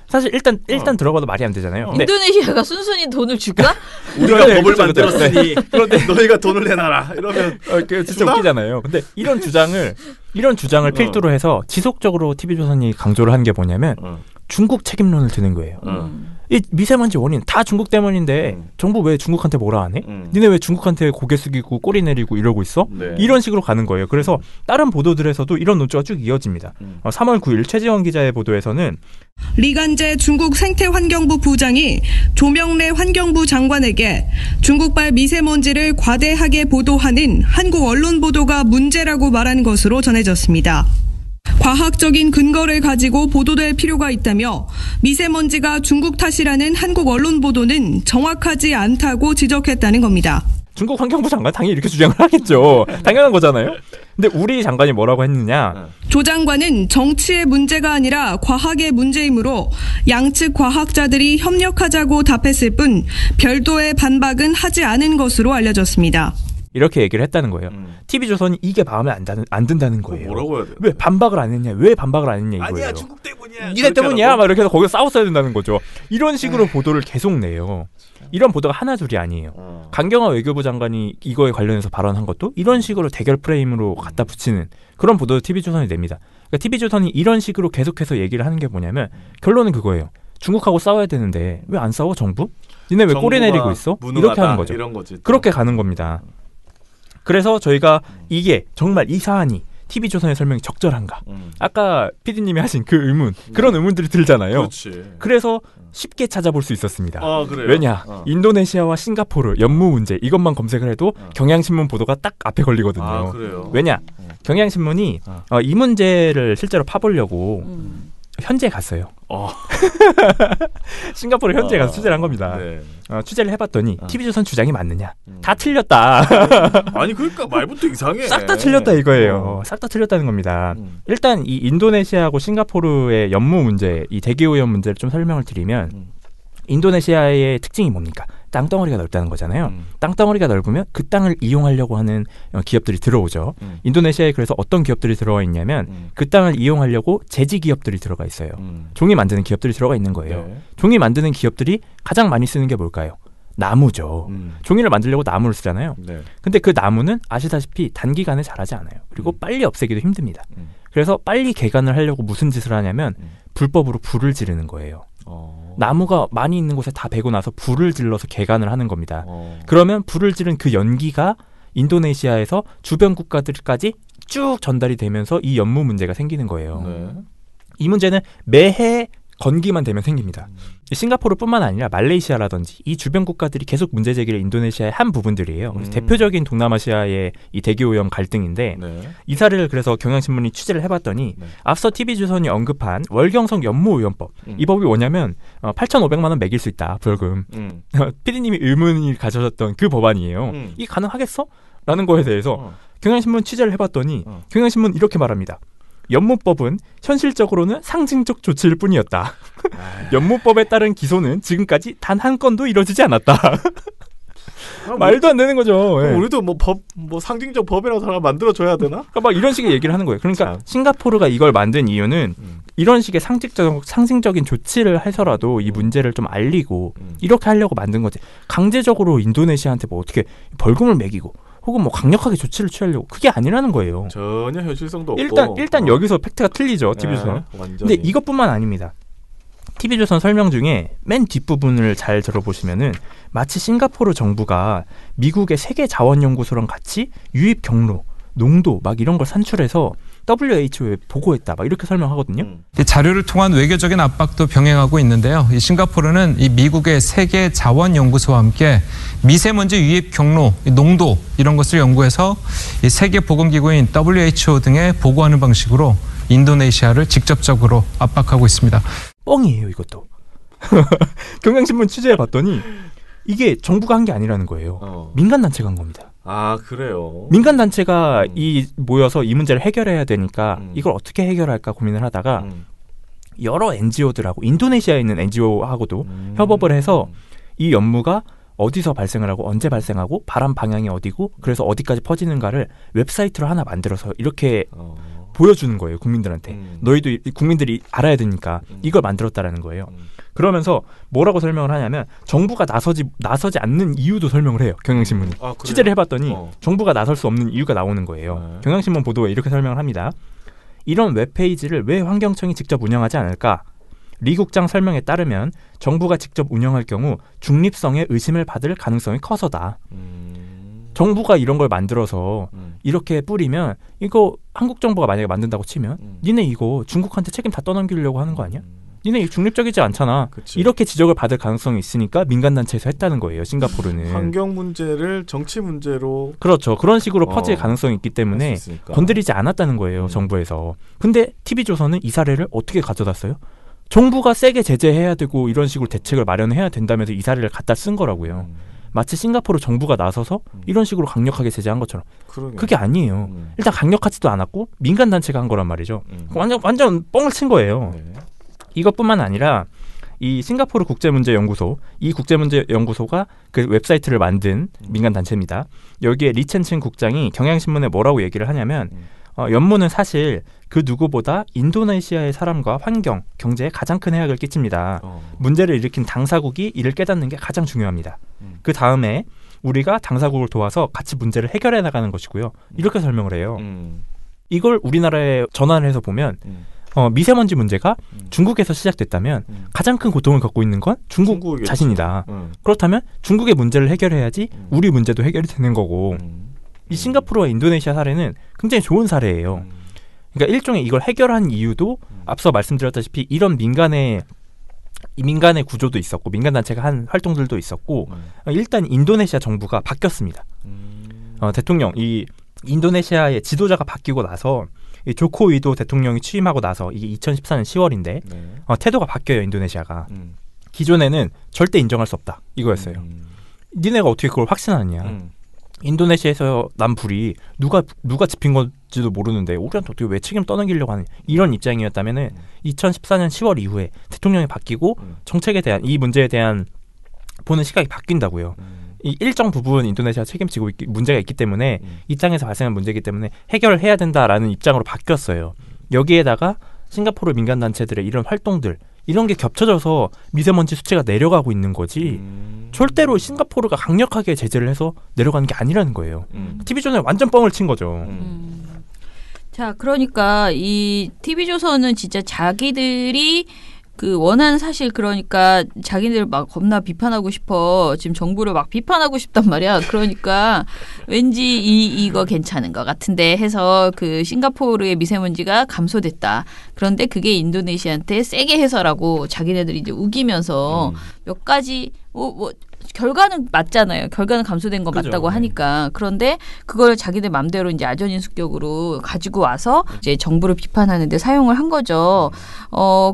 사실 일단 들어봐도 말이 안 되잖아요. 인도네시아가 순순히 돈을 줄까? 우리가 법을 만들었으니 그런데 너희가 돈을 내놔라 이러면 진짜 웃기잖아요. 근데 이런 주장을 필두로 해서 지속적으로 TV조선이 강조를 한 게 뭐냐면 중국 책임론을 드는 거예요. 이 미세먼지 원인 다 중국 때문인데 정부 왜 중국한테 뭐라 안 해? 니네 왜 중국한테 고개 숙이고 꼬리 내리고 이러고 있어? 네. 이런 식으로 가는 거예요. 그래서 다른 보도들에서도 이런 논조가 쭉 이어집니다. 3월 9일 최지원 기자의 보도에서는 리간제 중국 생태환경부 부장이 조명래 환경부 장관에게 중국발 미세먼지를 과대하게 보도하는 한국 언론 보도가 문제라고 말한 것으로 전해졌습니다. 과학적인 근거를 가지고 보도될 필요가 있다며 미세먼지가 중국 탓이라는 한국 언론 보도는 정확하지 않다고 지적했다는 겁니다. 중국 환경부 장관 당연히 이렇게 주장을 하겠죠. 당연한 거잖아요. 근데 우리 장관이 뭐라고 했느냐. 조 장관은 정치의 문제가 아니라 과학의 문제이므로 양측 과학자들이 협력하자고 답했을 뿐 별도의 반박은 하지 않은 것으로 알려졌습니다. 이렇게 얘기를 했다는 거예요. TV조선이 이게 마음에 안 든다는 거예요. 뭐라고 해야 돼? 왜 반박을 안 했냐? 왜 반박을 안 했냐 이거예요. 아니야 중국 때문이야. 니네 때문이야. 막 이렇게 해서 거기서 싸웠어야 된다는 거죠. 이런 식으로 보도를 계속 내요. 이런 보도가 하나둘이 아니에요. 강경화 외교부 장관이 이거에 관련해서 발언한 것도 이런 식으로 대결 프레임으로 갖다 붙이는 그런 보도를 TV조선이 냅니다. 그러니까 TV조선이 이런 식으로 계속해서 얘기를 하는 게 뭐냐면 결론은 그거예요. 중국하고 싸워야 되는데 왜 안 싸워 정부? 니네 왜 꼬리 내리고 있어? 이렇게 하는 거죠. 이런 거지, 그렇게 가는 겁니다. 그래서 저희가 이게 정말 이 사안이 TV조선의 설명이 적절한가? 아까 PD님이 하신 그 의문, 그런 의문들이 들잖아요. 그렇지. 그래서 쉽게 찾아볼 수 있었습니다. 그래요? 왜냐? 인도네시아와 싱가포르 연무 문제 이것만 검색을 해도 경향신문 보도가 딱 앞에 걸리거든요. 그래요? 왜냐? 경향신문이 이 문제를 실제로 파보려고 현지에 갔어요. 싱가포르 현지에 가서 취재를 한 겁니다. 네. 취재를 해봤더니 TV조선 주장이 맞느냐? 다 틀렸다. 아니 그러니까 말부터 이상해. 싹 다 틀렸다 이거예요. 싹 다 틀렸다는 겁니다. 일단 이 인도네시아하고 싱가포르의 연무 문제, 이 대기오염 문제를 좀 설명을 드리면 인도네시아의 특징이 뭡니까? 땅덩어리가 넓다는 거잖아요. 땅덩어리가 넓으면 그 땅을 이용하려고 하는 기업들이 들어오죠. 인도네시아에 그래서 어떤 기업들이 들어와 있냐면 그 땅을 이용하려고 제지 기업들이 들어가 있어요. 종이 만드는 기업들이 들어가 있는 거예요. 네. 종이 만드는 기업들이 가장 많이 쓰는 게 뭘까요? 나무죠. 종이를 만들려고 나무를 쓰잖아요. 네. 근데 그 나무는 아시다시피 단기간에 자라지 않아요. 그리고 빨리 없애기도 힘듭니다. 그래서 빨리 개간을 하려고 무슨 짓을 하냐면 불법으로 불을 지르는 거예요. 나무가 많이 있는 곳에 다 베고 나서 불을 질러서 개간을 하는 겁니다. 그러면 불을 지른 그 연기가 인도네시아에서 주변 국가들까지 쭉 전달이 되면서 이 연무 문제가 생기는 거예요. 네. 이 문제는 매해 건기만 되면 생깁니다. 싱가포르뿐만 아니라 말레이시아라든지 이 주변 국가들이 계속 문제 제기를 인도네시아의 한 부분들이에요. 그래서 대표적인 동남아시아의 이 대기오염 갈등인데 이 사례를 그래서 경향신문이 취재를 해봤더니 앞서 TV조선이 언급한 월경성 연무오염법 이 법이 뭐냐면 8,500만 원 매길 수 있다 벌금. PD님이 의문을 가져셨던 그 법안이에요. 이게 가능하겠어? 라는 거에 대해서 경향신문 취재를 해봤더니 경향신문 이렇게 말합니다. 연무법은 현실적으로는 상징적 조치일 뿐이었다. 연무법에 따른 기소는 지금까지 단 한 건도 이뤄지지 않았다. 말도 안 되는 거죠. 예. 우리도 뭐 상징적 법이라도 하나 만들어줘야 되나? 그러니까 막 이런 식의 얘기를 하는 거예요. 그러니까 싱가포르가 이걸 만든 이유는 이런 식의 상징적인 조치를 해서라도 이 문제를 좀 알리고 이렇게 하려고 만든 거지. 강제적으로 인도네시아한테 뭐 어떻게 벌금을 매기고 혹은 뭐 강력하게 조치를 취하려고 그게 아니라는 거예요. 전혀 현실성도 없고. 일단 여기서 팩트가 틀리죠. TV조선. 근데 이것뿐만 아닙니다. TV조선 설명 중에 맨 뒷부분을 잘 들어보시면은 마치 싱가포르 정부가 미국의 세계 자원연구소랑 같이 유입 경로, 농도 막 이런 걸 산출해서 WHO에 보고했다 막 이렇게 설명하거든요. 자료를 통한 외교적인 압박도 병행하고 있는데요. 이 싱가포르는 이 미국의 세계 자원연구소와 함께 미세먼지 유입 경로, 농도 이런 것을 연구해서 이 세계 보건기구인 WHO 등에 보고하는 방식으로 인도네시아를 직접적으로 압박하고 있습니다. 뻥이에요 이것도. 경향신문 취재해봤더니 이게 정부가 한 게 아니라는 거예요. 민간단체가 한 겁니다. 아 그래요. 민간단체가 모여서 이 문제를 해결해야 되니까 이걸 어떻게 해결할까 고민을 하다가 여러 NGO들하고 인도네시아에 있는 NGO하고도 협업을 해서 이 연무가 어디서 발생을 하고 언제 발생하고 바람 방향이 어디고 그래서 어디까지 퍼지는가를 웹사이트로 하나 만들어서 이렇게 보여주는 거예요. 국민들한테. 너희도 국민들이 알아야 되니까 이걸 만들었다라는 거예요. 그러면서 뭐라고 설명을 하냐면 정부가 나서지 않는 이유도 설명을 해요. 경향신문이. 취재를 해봤더니 정부가 나설 수 없는 이유가 나오는 거예요. 경향신문 보도에 이렇게 설명을 합니다. 이런 웹페이지를 왜 환경청이 직접 운영하지 않을까? 리 국장 설명에 따르면 정부가 직접 운영할 경우 중립성에 의심을 받을 가능성이 커서다. 정부가 이런 걸 만들어서 이렇게 뿌리면 이거 한국 정부가 만약에 만든다고 치면 니네 이거 중국한테 책임 다 떠넘기려고 하는 거 아니야? 니네 중립적이지 않잖아. 그치. 이렇게 지적을 받을 가능성이 있으니까 민간단체에서 했다는 거예요. 싱가포르는. 환경 문제를 정치 문제로. 그렇죠. 그런 식으로 퍼질 가능성이 있기 때문에 건드리지 않았다는 거예요. 정부에서. 근데 TV조선은 이 사례를 어떻게 가져다 써요? 정부가 세게 제재해야 되고 이런 식으로 대책을 마련해야 된다면서 이 사례를 갖다 쓴 거라고요. 마치 싱가포르 정부가 나서서 이런 식으로 강력하게 제재한 것처럼. 그게 아니에요. 일단 강력하지도 않았고 민간단체가 한 거란 말이죠. 완전 뻥을 친 거예요. 이것뿐만 아니라 이 싱가포르 국제문제연구소, 이 국제문제연구소가 그 웹사이트를 만든 민간단체입니다. 여기에 리첸칭 국장이 경향신문에 뭐라고 얘기를 하냐면 연무는 사실 그 누구보다 인도네시아의 사람과 환경, 경제에 가장 큰 해악을 끼칩니다. 문제를 일으킨 당사국이 이를 깨닫는 게 가장 중요합니다. 그 다음에 우리가 당사국을 도와서 같이 문제를 해결해 나가는 것이고요. 이렇게 설명을 해요. 이걸 우리나라에 전환을 해서 보면 미세먼지 문제가 중국에서 시작됐다면 가장 큰 고통을 겪고 있는 건 중국 자신이다. 그렇다면 중국의 문제를 해결해야지 우리 문제도 해결이 되는 거고 이 싱가포르와 인도네시아 사례는 굉장히 좋은 사례예요. 그러니까 일종의 이걸 해결한 이유도 앞서 말씀드렸다시피 이런 민간의 구조도 있었고 민간단체가 한 활동들도 있었고 일단 인도네시아 정부가 바뀌었습니다. 대통령, 이 인도네시아의 지도자가 바뀌고 나서 이 조코 위도 대통령이 취임하고 나서 이게 2014년 10월인데 태도가 바뀌어요. 인도네시아가. 기존에는 절대 인정할 수 없다 이거였어요. 니네가 어떻게 그걸 확신하느냐. 인도네시아에서 난 불이 누가 지핀 건지도 모르는데 우리한테 어떻게 왜 책임 떠넘기려고 하는 이런 입장이었다면은 2014년 10월 이후에 대통령이 바뀌고 정책에 대한 이 문제에 대한 보는 시각이 바뀐다고요. 이 일정 부분 인도네시아 책임지고 문제가 있기 때문에 이 땅에서 발생한 문제이기 때문에 해결을 해야 된다라는 입장으로 바뀌었어요. 여기에다가 싱가포르 민간단체들의 이런 활동들 이런 게 겹쳐져서 미세먼지 수치가 내려가고 있는 거지 절대로 싱가포르가 강력하게 제재를 해서 내려가는 게 아니라는 거예요. TV조선에 완전 뻥을 친 거죠. 자, 그러니까 이 TV조선은 진짜 자기들이 그 원하는 사실 그러니까 자기들 막 겁나 비판하고 싶어. 지금 정부를 막 비판하고 싶단 말이야. 그러니까 왠지 이거 괜찮은 것 같은데 해서 그 싱가포르의 미세먼지가 감소됐다. 그런데 그게 인도네시아한테 세게 해서라고 자기네들이 이제 우기면서 몇 가지 결과는 맞잖아요. 결과는 감소된 거 그죠. 맞다고 하니까. 그런데 그걸 자기들 맘대로 이제 아전인수격으로 가지고 와서 이제 정부를 비판하는데 사용을 한 거죠.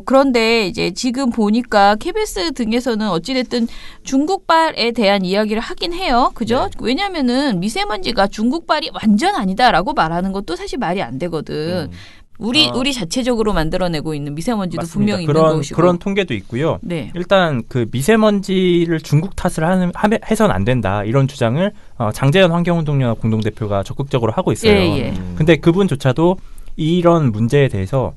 그런데 이제 지금 보니까 KBS 등에서는 어찌됐든 중국발에 대한 이야기를 하긴 해요. 그죠? 네. 왜냐면은 미세먼지가 중국발이 완전 아니다라고 말하는 것도 사실 말이 안 되거든. 우리 자체적으로 만들어내고 있는 미세먼지도 맞습니다. 분명히 있는 것이고. 그런 통계도 있고요. 네. 일단 그 미세먼지를 중국 탓을 해서는 안 된다. 이런 주장을 장재현 환경운동연합 공동대표가 적극적으로 하고 있어요. 예. 근데 그분조차도 이런 문제에 대해서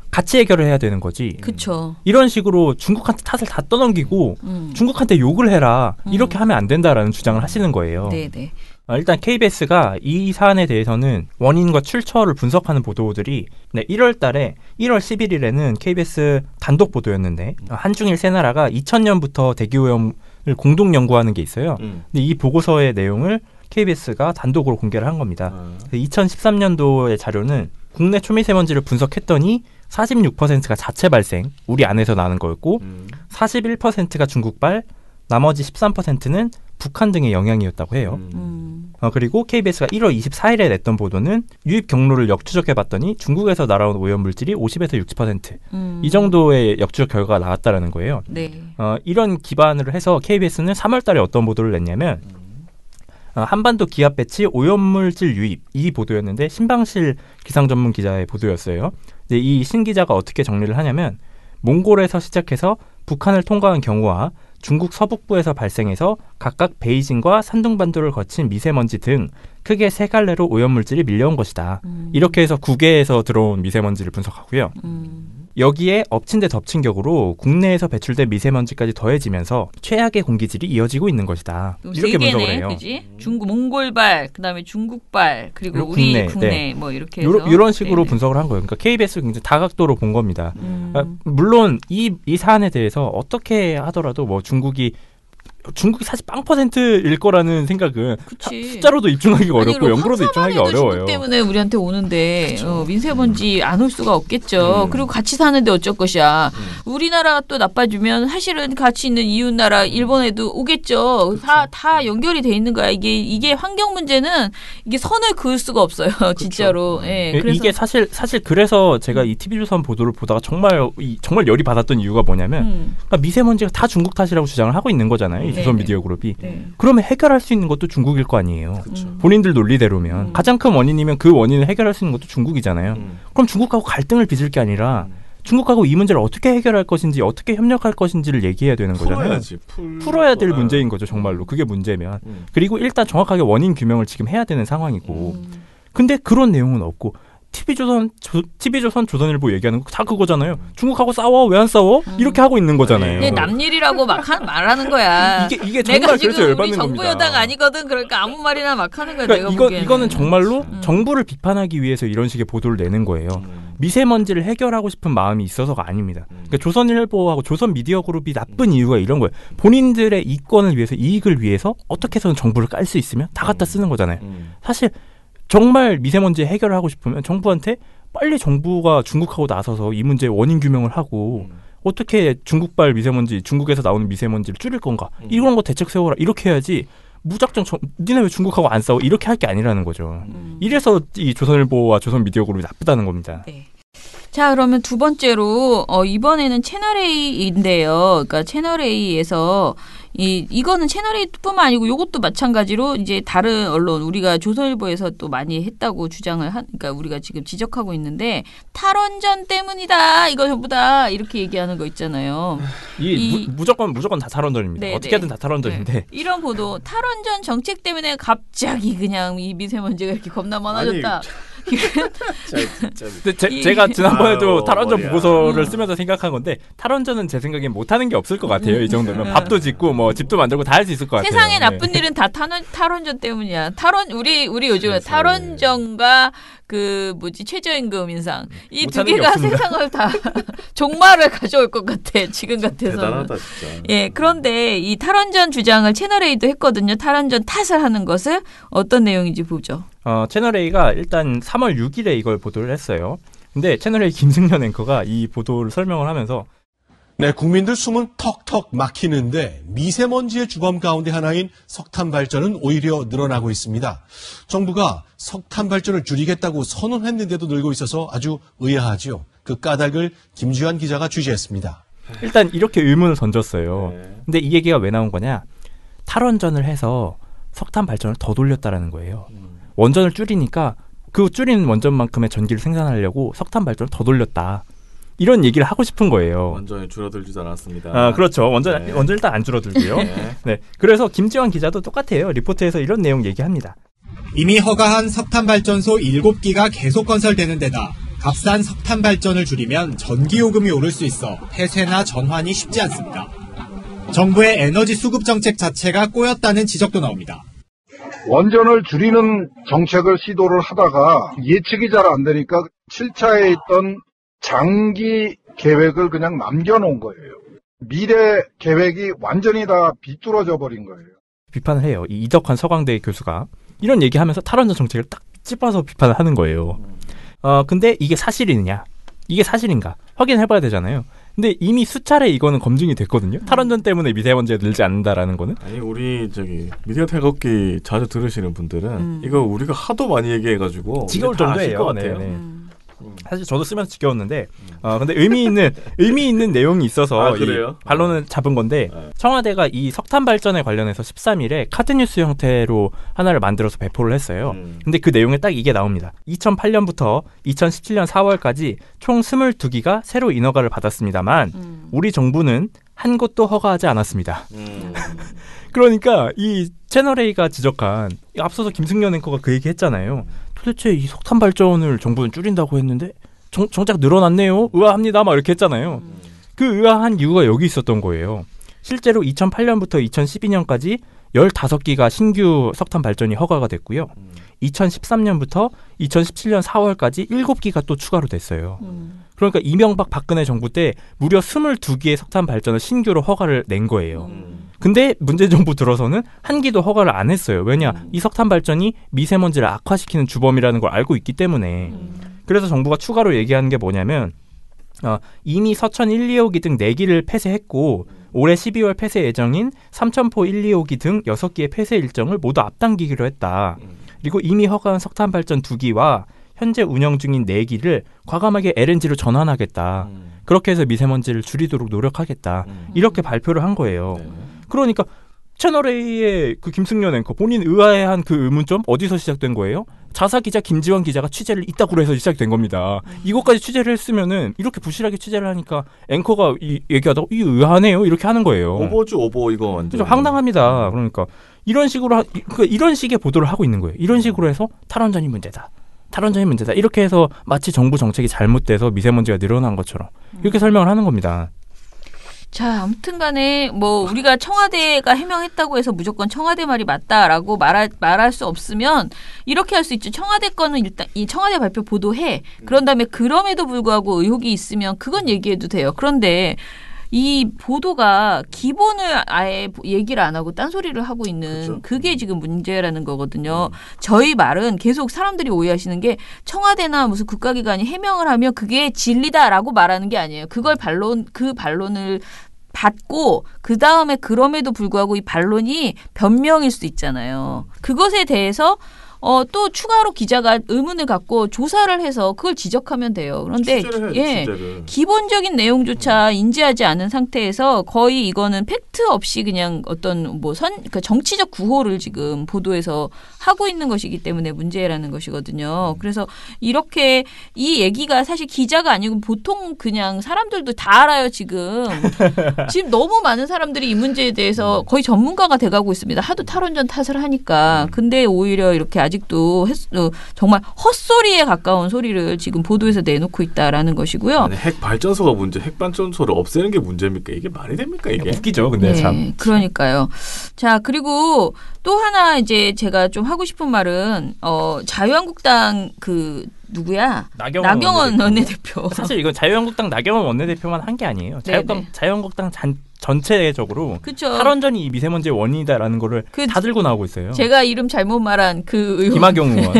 같이 해결을 해야 되는 거지. 그쵸. 이런 식으로 중국한테 탓을 다 떠넘기고 중국한테 욕을 해라. 이렇게 하면 안 된다라는 주장을 하시는 거예요. 네네. 일단 KBS가 이 사안에 대해서는 원인과 출처를 분석하는 보도들이 1월 달에 1월 11일에는 KBS 단독 보도였는데 한중일 세 나라가 2000년부터 대기오염을 공동 연구하는 게 있어요. 근데 이 보고서의 내용을 KBS가 단독으로 공개를 한 겁니다. 2013년도의 자료는 국내 초미세먼지를 분석했더니 46%가 자체 발생, 우리 안에서 나는 거였고 41%가 중국발, 나머지 13%는 북한 등의 영향이었다고 해요. 그리고 KBS가 1월 24일에 냈던 보도는 유입 경로를 역추적해봤더니 중국에서 날아온 오염물질이 50에서 60%. 이 정도의 역추적 결과가 나왔다는 거예요. 네. 이런 기반으로 해서 KBS는 3월 달에 어떤 보도를 냈냐면 한반도 기압 배치 오염물질 유입 이 보도였는데 신방실 기상 전문 기자의 보도였어요. 근데 이 신 기자가 어떻게 정리를 하냐면 몽골에서 시작해서 북한을 통과한 경우와 중국 서북부에서 발생해서 각각 베이징과 산둥반도를 거친 미세먼지 등 크게 세 갈래로 오염물질이 밀려온 것이다. 이렇게 해서 국외에서 들어온 미세먼지를 분석하고요. 여기에 엎친 데 덮친 격으로 국내에서 배출된 미세먼지까지 더해지면서 최악의 공기질이 이어지고 있는 것이다. 이렇게 분석을 해요. 그지? 몽골발, 그다음에 중국발, 그리고 우리 국내 뭐 이렇게 해서 이런 식으로 분석을 한 거예요. 그러니까 KBS 굉장히 다각도로 본 겁니다. 물론 이 사안에 대해서 어떻게 하더라도 뭐 중국이 사실 0%일 거라는 생각은 숫자로도 입증하기가 어렵고 연구로도 입증하기가 어려워요. 중국 때문에 우리한테 오는데 미세먼지 안 올 수가 없겠죠. 그리고 같이 사는데 어쩔 것이야. 우리나라가 또 나빠지면 사실은 같이 있는 이웃 나라 일본에도 오겠죠. 다 연결이 돼 있는 거야. 이게 환경 문제는 이게 선을 그을 수가 없어요. 진짜로. 예, 그래서 이게 사실 그래서 제가 이 TV조선 보도를 보다가 정말 열이 받았던 이유가 뭐냐면 그러니까 미세먼지가 다 중국 탓이라고 주장을 하고 있는 거잖아요. 조선 미디어 그룹이. 그러면 해결할 수 있는 것도 중국일 거 아니에요. 본인들 논리대로면. 가장 큰 원인이면 그 원인을 해결할 수 있는 것도 중국이잖아요. 그럼 중국하고 갈등을 빚을 게 아니라 중국하고 이 문제를 어떻게 해결할 것인지 어떻게 협력할 것인지를 얘기해야 되는 거잖아요. 풀어야 될 문제인 거죠. 정말로. 그게 문제면. 그리고 일단 정확하게 원인 규명을 지금 해야 되는 상황이고. 근데 그런 내용은 없고 TV조선, 조선일보 얘기하는 거 다 그거잖아요. 중국하고 싸워? 왜 안 싸워? 이렇게 하고 있는 거잖아요. 네, 남일이라고 말하는 거야. 이게 정말 내가 그래서 지금 열받는 우리 정부 겁니다. 여당 아니거든. 그러니까 아무 말이나 막 하는 거야. 그러니까 내가 보기에는. 이거는 정말로 정부를 비판하기 위해서 이런 식의 보도를 내는 거예요. 미세먼지를 해결하고 싶은 마음이 있어서가 아닙니다. 그러니까 조선일보하고 조선미디어그룹이 나쁜 이유가 이런 거예요. 본인들의 이권을 위해서, 이익을 위해서 어떻게 해서는 정부를 깔 수 있으면 다 갖다 쓰는 거잖아요. 사실 정말 미세먼지 해결을 하고 싶으면 정부한테 빨리 정부가 중국하고 나서서 이 문제의 원인 규명을 하고 어떻게 중국발 미세먼지, 중국에서 나오는 미세먼지를 줄일 건가? 이런 거 대책 세워라. 이렇게 해야지 무작정 니네 왜 중국하고 안 싸워? 이렇게 할 게 아니라는 거죠. 이래서 이 조선일보와 조선미디어그룹이 나쁘다는 겁니다. 네. 자, 그러면 두 번째로 이번에는 채널A인데요. 그러니까 채널A에서 이거는 채널A뿐만 아니고 이것도 마찬가지로 이제 다른 언론 우리가 조선일보에서 또 많이 했다고 주장을 그러니까 우리가 지금 지적하고 있는데 탈원전 때문이다. 이거 전부 다 이렇게 얘기하는 거 있잖아요. 무조건 다 탈원전입니다. 네, 어떻게든 다 탈원전인데. 네. 이런 보도 탈원전 정책 때문에 갑자기 그냥 이 미세먼지가 이렇게 겁나 많아졌다. 제가 지난번에도 탈원전 보고서를 쓰면서 생각한 건데 탈원전은 제 생각엔 못하는 게 없을 것 같아요. 이 정도면 밥도 짓고 뭐 집도 만들고 다 할 수 있을 것 같아요. 세상에 나쁜 일은 다 탈원전 때문이야. 우리 요즘에 탈원전과 최저임금 인상. 이 두 개가 세상을 다 종말을 가져올 것 같아. 지금 같아서는. 대단하다 진짜. 예, 그런데 이 탈원전 주장을 채널A도 했거든요. 탈원전 탓을 하는 것을 어떤 내용인지 보죠. 채널A가 일단 3월 6일에 이걸 보도를 했어요. 근데 채널A 김승현 앵커가 이 보도를 설명을 하면서 네, 국민들 숨은 턱턱 막히는데 미세먼지의 주범 가운데 하나인 석탄 발전은 오히려 늘어나고 있습니다. 정부가 석탄 발전을 줄이겠다고 선언했는데도 늘고 있어서 아주 의아하죠. 그 까닭을 김주환 기자가 취재했습니다. 일단 이렇게 의문을 던졌어요. 근데 이 얘기가 왜 나온 거냐? 탈원전을 해서 석탄 발전을 더 돌렸다라는 거예요. 원전을 줄이니까 그 줄인 원전만큼의 전기를 생산하려고 석탄 발전을 더 돌렸다. 이런 얘기를 하고 싶은 거예요. 원전이 줄어들지도 않았습니다. 그렇죠. 원전 일단 안 줄어들고요. 네. 그래서 김지환 기자도 똑같아요. 리포트에서 이런 내용 얘기합니다. 이미 허가한 석탄발전소 7기가 계속 건설되는 데다 값싼 석탄 발전을 줄이면 전기요금이 오를 수 있어 폐쇄나 전환이 쉽지 않습니다. 정부의 에너지 수급 정책 자체가 꼬였다는 지적도 나옵니다. 원전을 줄이는 정책을 시도를 하다가 예측이 잘 안 되니까 7차에 있던 장기 계획을 그냥 남겨놓은 거예요. 미래 계획이 완전히 다 비뚤어져 버린 거예요. 비판을 해요. 이 이덕환 서강대 교수가 이런 얘기하면서 탈원전 정책을 딱 찝어서 비판을 하는 거예요. 근데 이게 사실이냐? 이게 사실인가? 확인해봐야 되잖아요. 근데 이미 수차례 이거는 검증이 됐거든요. 탈원전 때문에 미세먼지가 늘지 않는다라는 거는. 아니 우리 미디어 태극기 자주 들으시는 분들은 이거 우리가 하도 많이 얘기해가지고 지겨울 정도예요. 것 같아요. 네. 사실 저도 쓰면서 지겨웠는데 근데 의미 있는 내용이 있어서 이 반론을 잡은 건데 청와대가 이 석탄 발전에 관련해서 13일에 카드뉴스 형태로 하나를 만들어서 배포를 했어요. 근데 그 내용에 딱 이게 나옵니다. 2008년부터 2017년 4월까지 총 22기가 새로 인허가를 받았습니다만 우리 정부는 한 곳도 허가하지 않았습니다. 그러니까 이 채널A가 지적한 앞서서 김승현 앵커가 그 얘기 했잖아요. 도대체 이 석탄 발전을 정부는 줄인다고 했는데 정작 늘어났네요. 의아합니다. 막 이렇게 했잖아요. 그 의아한 이유가 여기 있었던 거예요. 실제로 2008년부터 2012년까지 15기가 신규 석탄 발전이 허가가 됐고요. 2013년부터 2017년 4월까지 7기가 또 추가로 됐어요. 그러니까 이명박 박근혜 정부 때 무려 22기의 석탄 발전을 신규로 허가를 낸 거예요. 근데 문재인 정부 들어서는 한 기도 허가를 안 했어요. 왜냐? 이 석탄 발전이 미세먼지를 악화시키는 주범이라는 걸 알고 있기 때문에. 그래서 정부가 추가로 얘기하는 게 뭐냐면 이미 서천 1, 2호기 등 4기를 폐쇄했고 올해 12월 폐쇄 예정인 삼천포 1, 2호기 등 6기의 폐쇄 일정을 모두 앞당기기로 했다. 그리고 이미 허가한 석탄 발전 2기와 현재 운영 중인 4기를 과감하게 LNG로 전환하겠다. 그렇게 해서 미세먼지를 줄이도록 노력하겠다. 이렇게 발표를 한 거예요. 그러니까 채널A의 그 김승현 앵커 본인 의아해한 그 의문점 어디서 시작된 거예요? 자사기자 김지환 기자가 취재를 이따구로 해서 시작된 겁니다. 이것까지 취재를 했으면은 이렇게 부실하게 취재를 하니까 앵커가 얘기하다가 이 의아하네요 이렇게 하는 거예요. 오버죠 오버 이거 완전. 황당합니다. 그러니까 이런 식으로 이런 식의 보도를 하고 있는 거예요. 이런 식으로 해서 탈원전이 문제다. 탈원전이 문제다. 이렇게 해서 마치 정부 정책이 잘못돼서 미세먼지가 늘어난 것처럼 이렇게 설명을 하는 겁니다. 자, 아무튼 간에 우리가 청와대가 해명했다고 해서 무조건 청와대 말이 맞다라고 말할 수 없으면 이렇게 할 수 있죠. 청와대 거는 일단 이 청와대 발표 보도해. 그런 다음에 그럼에도 불구하고 의혹이 있으면 그건 얘기해도 돼요. 그런데 이 보도가 기본을 아예 얘기를 안 하고 딴소리를 하고 있는 그렇죠. 그게 지금 문제라는 거거든요. 저희 말은 계속 사람들이 오해하시는 게 청와대나 무슨 국가기관이 해명을 하면 그게 진리다라고 말하는 게 아니에요. 그걸 그 반론을 받고 그 다음에 그럼에도 불구하고 이 반론이 변명일 수 있잖아요. 그것에 대해서 또 추가로 기자가 의문을 갖고 조사를 해서 그걸 지적하면 돼요. 그런데 기본적인 내용조차 인지하지 않은 상태에서 거의 이거는 팩트 없이 그냥 어떤 그러니까 정치적 구호를 지금 보도에서 하고 있는 것이기 때문에 문제라는 것이거든요. 그래서 이렇게 이 얘기가 사실 기자가 아니고 보통 그냥 사람들도 다 알아요. 지금 너무 많은 사람들이 이 문제에 대해서 거의 전문가가 돼가고 있습니다. 하도 탈원전 탓을 하니까. 근데 오히려 이렇게 아직도 정말 헛소리에 가까운 소리를 지금 보도에서 내놓고 있다라는 것이고요. 아니, 핵 발전소가 문제, 핵 발전소를 없애는 게 문제입니까? 이게 말이 됩니까? 이게 웃기죠. 근데 참. 그러니까요. 자, 그리고 또 하나 이제 제가 좀 하고 싶은 말은 자유한국당 누구야? 나경원 원내대표. 사실 이건 자유한국당 나경원 원내대표만 한 게 아니에요. 자유한국당 전체적으로 그쵸. 탈원전이 이 미세먼지의 원인이다라는 거를 다 들고 나오고 있어요. 제가 이름 잘못 말한 그 의원. 김학용 의원.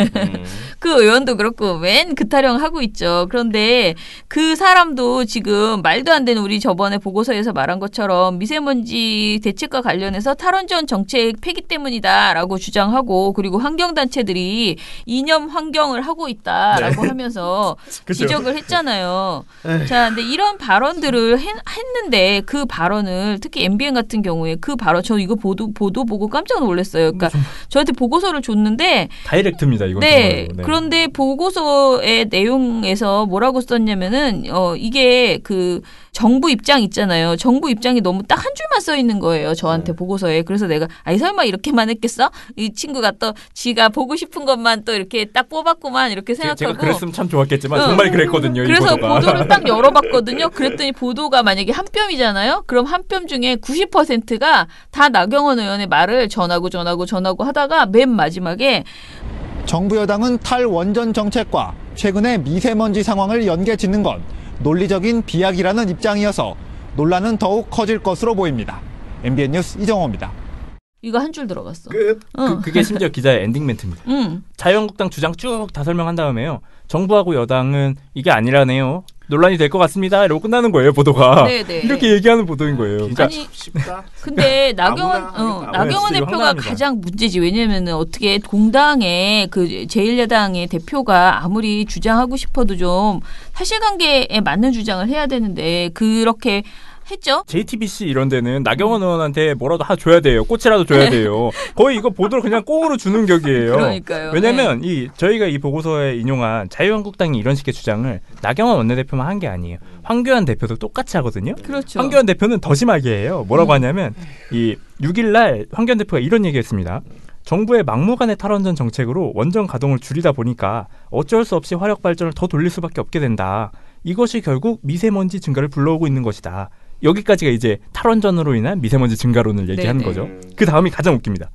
그 의원도 그렇고 맨 그 타령하고 있죠. 그런데 그 사람도 지금 말도 안 되는 우리 저번에 보고서에서 말한 것처럼 미세먼지 대책과 관련해서 탈원전 정책 폐기 때문이다라고 주장하고 그리고 환경단체들이 이념 환경을 하고 있다라고 하면서 지적을 했잖아요. 자, 근데 이런 발언들을 했는데 그 발언을 특히 MBN 같은 경우에 그 발언 저 이거 보도 보고 깜짝 놀랐어요. 그러니까 저한테 보고서를 줬는데 다이렉트입니다. 이건 네. 그런데 보고서의 내용에서 뭐라고 썼냐면은 이게 정부 입장 있잖아요. 정부 입장이 너무 딱 한 줄만 써 있는 거예요. 저한테 보고서에. 그래서 내가 설마 이렇게만 했겠어? 이 친구가 또 지가 보고 싶은 것만 또 이렇게 딱 뽑았구만 이렇게 생각하고. 제가 그랬으면 참 좋았겠지만 정말 그랬거든요. 그래서 이 보도가. 보도를 딱 열어봤거든요. 그랬더니 보도가 만약에 한 뼘이잖아요. 그럼 한 뼘 중에 90%가 다 나경원 의원의 말을 전하고 하다가 맨 마지막에 정부 여당은 탈원전 정책과 최근의 미세먼지 상황을 연계짓는 건 논리적인 비약이라는 입장이어서 논란은 더욱 커질 것으로 보입니다. MBN 뉴스 이정호입니다. 이거 한 줄 들어갔어. 그게 심지어 기자의 엔딩 멘트입니다. 자유한국당 주장 쭉 다 설명한 다음에요. 정부하고 여당은 이게 아니라네요. 논란이 될 것 같습니다. 이러고 끝나는 거예요, 보도가. 네네. 이렇게 얘기하는 보도인 거예요. 아니, 근데 나경원 대표가 가장 문제지. 왜냐면은 어떻게 공당의 제1야당의 대표가 아무리 주장하고 싶어도 좀 사실관계에 맞는 주장을 해야 되는데 그렇게 했죠. JTBC 이런 데는 나경원 의원한테 뭐라도 줘야 돼요. 꽃이라도 줘야 돼요. 거의 이거 보도를 그냥 꽁으로 주는 격이에요. 그러니까요. 왜냐하면 저희가 이 보고서에 인용한 자유한국당이 이런 식의 주장을 나경원 원내대표만 한 게 아니에요. 황교안 대표도 똑같이 하거든요. 그렇죠. 황교안 대표는 더 심하게 해요. 뭐라고 하냐면 이 6일날 황교안 대표가 이런 얘기했습니다. 정부의 막무가내 탈원전 정책으로 원전 가동을 줄이다 보니까 어쩔 수 없이 화력 발전을 더 돌릴 수밖에 없게 된다. 이것이 결국 미세먼지 증가를 불러오고 있는 것이다. 여기까지가 이제 탈원전으로 인한 미세먼지 증가론을 얘기하는 거죠. 그 다음이 가장 웃깁니다.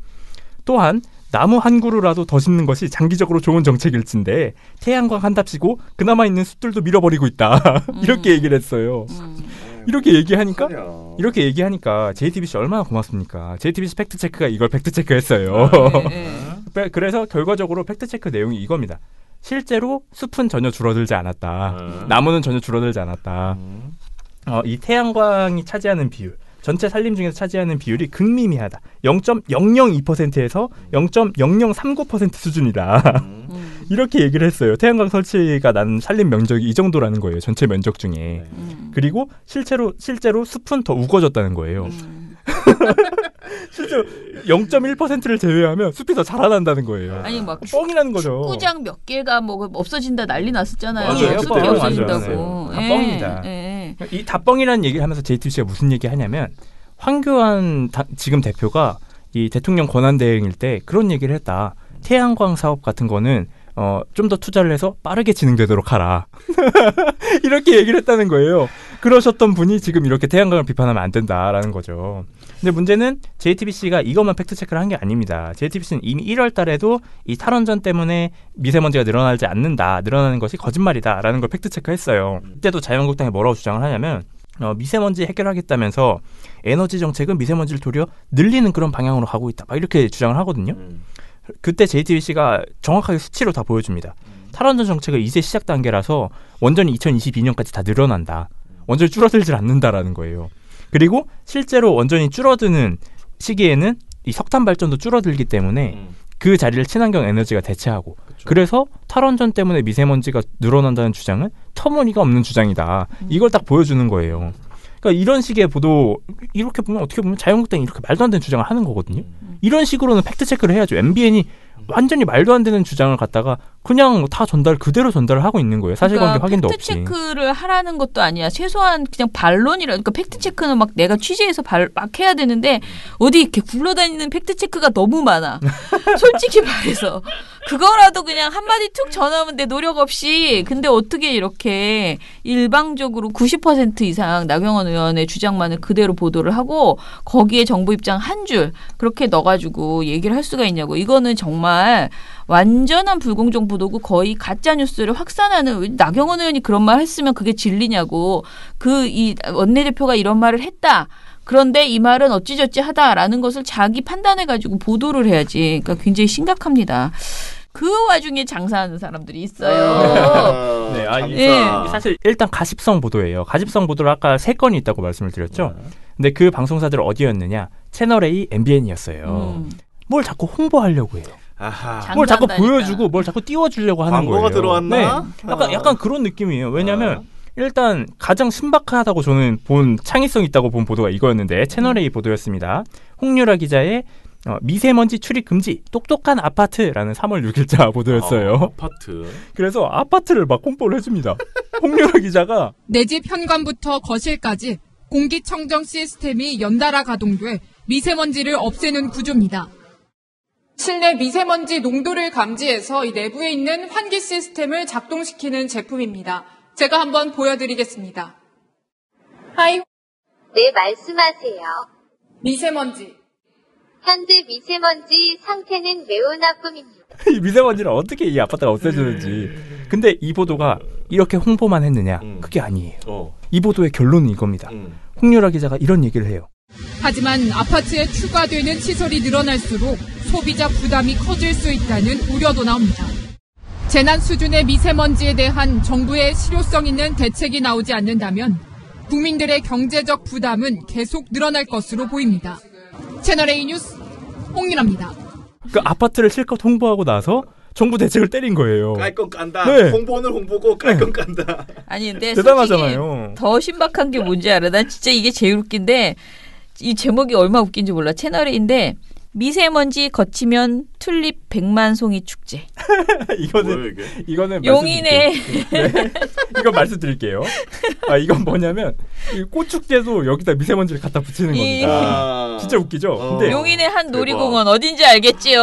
또한 나무 한 그루라도 더 심는 것이 장기적으로 좋은 정책일진데 태양광 한답시고 그나마 있는 숲들도 밀어버리고 있다. 이렇게 얘기를 했어요. 이렇게 얘기하니까 JTBC 얼마나 고맙습니까? JTBC 팩트체크가 이걸 팩트체크했어요. 그래서 결과적으로 팩트체크 내용이 이겁니다. 실제로 숲은 전혀 줄어들지 않았다. 나무는 전혀 줄어들지 않았다. 이 태양광이 차지하는 비율, 전체 산림 중에서 차지하는 비율이 극미미하다. 0.002%에서 0.0039% 수준이다. 이렇게 얘기를 했어요. 태양광 설치가 난 산림 면적이 이 정도라는 거예요. 전체 면적 중에. 그리고 실제로 숲은 더 우거졌다는 거예요. 실제로 0.1%를 제외하면 숲이 더 자라난다는 거예요. 아니 막 뻥이 나는 거죠. 축구장 몇 개가 뭐 없어진다 난리 났었잖아요. 맞아요. 숲이 없어진다고. 다 뻥이다. 이 다 뻥이라는 얘기를 하면서 JTBC가 무슨 얘기 하냐면 황교안 지금 대표가 이 대통령 권한 대행일 때 그런 얘기를 했다. 태양광 사업 같은 거는 좀 더 투자를 해서 빠르게 진행되도록 하라. 이렇게 얘기를 했다는 거예요. 그러셨던 분이 지금 이렇게 태양광을 비판하면 안 된다라는 거죠. 근데 문제는 JTBC가 이것만 팩트체크를 한 게 아닙니다. JTBC는 이미 1월 달에도 이 탈원전 때문에 미세먼지가 늘어나는 것이 거짓말이다라는 걸 팩트체크했어요. 그때도 자유한국당이 뭐라고 주장을 하냐면 미세먼지 해결하겠다면서 에너지 정책은 미세먼지를 도리어 늘리는 그런 방향으로 가고 있다. 막 이렇게 주장을 하거든요. 그때 JTBC가 정확하게 수치로 다 보여줍니다. 탈원전 정책은 이제 시작 단계라서 원전이 2022년까지 다 늘어난다. 원전이 줄어들질 않는다라는 거예요. 그리고 실제로 원전이 줄어드는 시기에는 이 석탄 발전도 줄어들기 때문에 그 자리를 친환경 에너지가 대체하고 그래서 탈원전 때문에 미세먼지가 늘어난다는 주장은 터무니가 없는 주장이다. 이걸 딱 보여주는 거예요. 그러니까 이런 식의 보도 이렇게 보면 어떻게 보면 자유한국당이 이렇게 말도 안 되는 주장을 하는 거거든요. 이런 식으로는 팩트체크를 해야죠. MBN이 완전히 말도 안 되는 주장을 갖다가 그냥 다 그대로 전달을 하고 있는 거예요. 사실관계 확인도 없이. 팩트체크를 하라는 것도 아니야. 최소한 그냥 반론이라. 그러니까 팩트체크는 막 내가 취재해서 막 해야 되는데 어디 이렇게 굴러다니는 팩트체크가 너무 많아. 솔직히 말해서. 그거라도 그냥 한마디 툭 전하면 돼, 노력 없이. 근데 어떻게 이렇게 일방적으로 90% 이상 나경원 의원의 주장만을 그대로 보도를 하고 거기에 정부 입장 한 줄 그렇게 넣어가지고 얘기를 할 수가 있냐고. 이거는 정말 완전한 불공정 보도고 거의 가짜 뉴스를 확산하는. 나경원 의원이 그런 말 했으면 그게 진리냐고. 이 원내대표가 이런 말을 했다. 그런데 이 말은 어찌저찌 하다라는 것을 자기 판단해가지고 보도를 해야지. 그러니까 굉장히 심각합니다. 그 와중에 장사하는 사람들이 있어요. 네, 사실 일단 가십성 보도예요. 가십성 보도를 아까 3건이 있다고 말씀을 드렸죠. 근데 그 방송사들 어디였느냐? 채널A, MBN이었어요. 뭘 자꾸 홍보하려고 해요. 뭘 자꾸 보여주고 뭘 자꾸 띄워주려고 하는 거예요. 광고가 들어왔나? 네. 약간 그런 느낌이에요. 왜냐하면 일단 가장 신박하다고 저는 본 창의성 있다고 본 보도가 이거였는데 채널A 보도였습니다. 홍유라 기자의 미세먼지 출입 금지 똑똑한 아파트라는 3월 6일자 보도였어요. 아파트. 그래서 아파트를 막 홍보를 해줍니다. 홍유라 기자가 내 집 현관부터 거실까지 공기청정 시스템이 연달아 가동돼 미세먼지를 없애는 구조입니다. 실내 미세먼지 농도를 감지해서 이 내부에 있는 환기 시스템을 작동시키는 제품입니다. 제가 한번 보여드리겠습니다. 네, 말씀하세요. 미세먼지. 현재 미세먼지 상태는 매우 나쁨입니다. 이 미세먼지를 어떻게 이 아파트가 없애주는지. 근데 이 보도가 이렇게 홍보만 했느냐? 그게 아니에요. 이 보도의 결론은 이겁니다. 홍유라 기자가 이런 얘기를 해요. 하지만 아파트에 추가되는 시설이 늘어날수록 소비자 부담이 커질 수 있다는 우려도 나옵니다. 재난 수준의 미세먼지에 대한 정부의 실효성 있는 대책이 나오지 않는다면 국민들의 경제적 부담은 계속 늘어날 것으로 보입니다. 채널A 뉴스 홍윤아입니다. 그 아파트를 실컷 홍보하고 나서 정부 대책을 때린 거예요. 깔 건 깐다. 네. 홍보는 홍보고 깔 건 깐다. 아니 근데 대단하잖아요. 더 신박한 게 뭔지 알아? 난 진짜 이게 제일 웃긴데 이 제목이 얼마나 웃긴지 몰라. 채널A인데 미세먼지 거치면 튤립 100만 송이 축제. 이거는 용인의 네. 이건 말씀드릴게요. 이건 뭐냐면 이 꽃축제도 여기다 미세먼지를 갖다 붙이는 겁니다. 진짜 웃기죠? 근데 용인의 한 놀이공원 어딘지 알겠지요?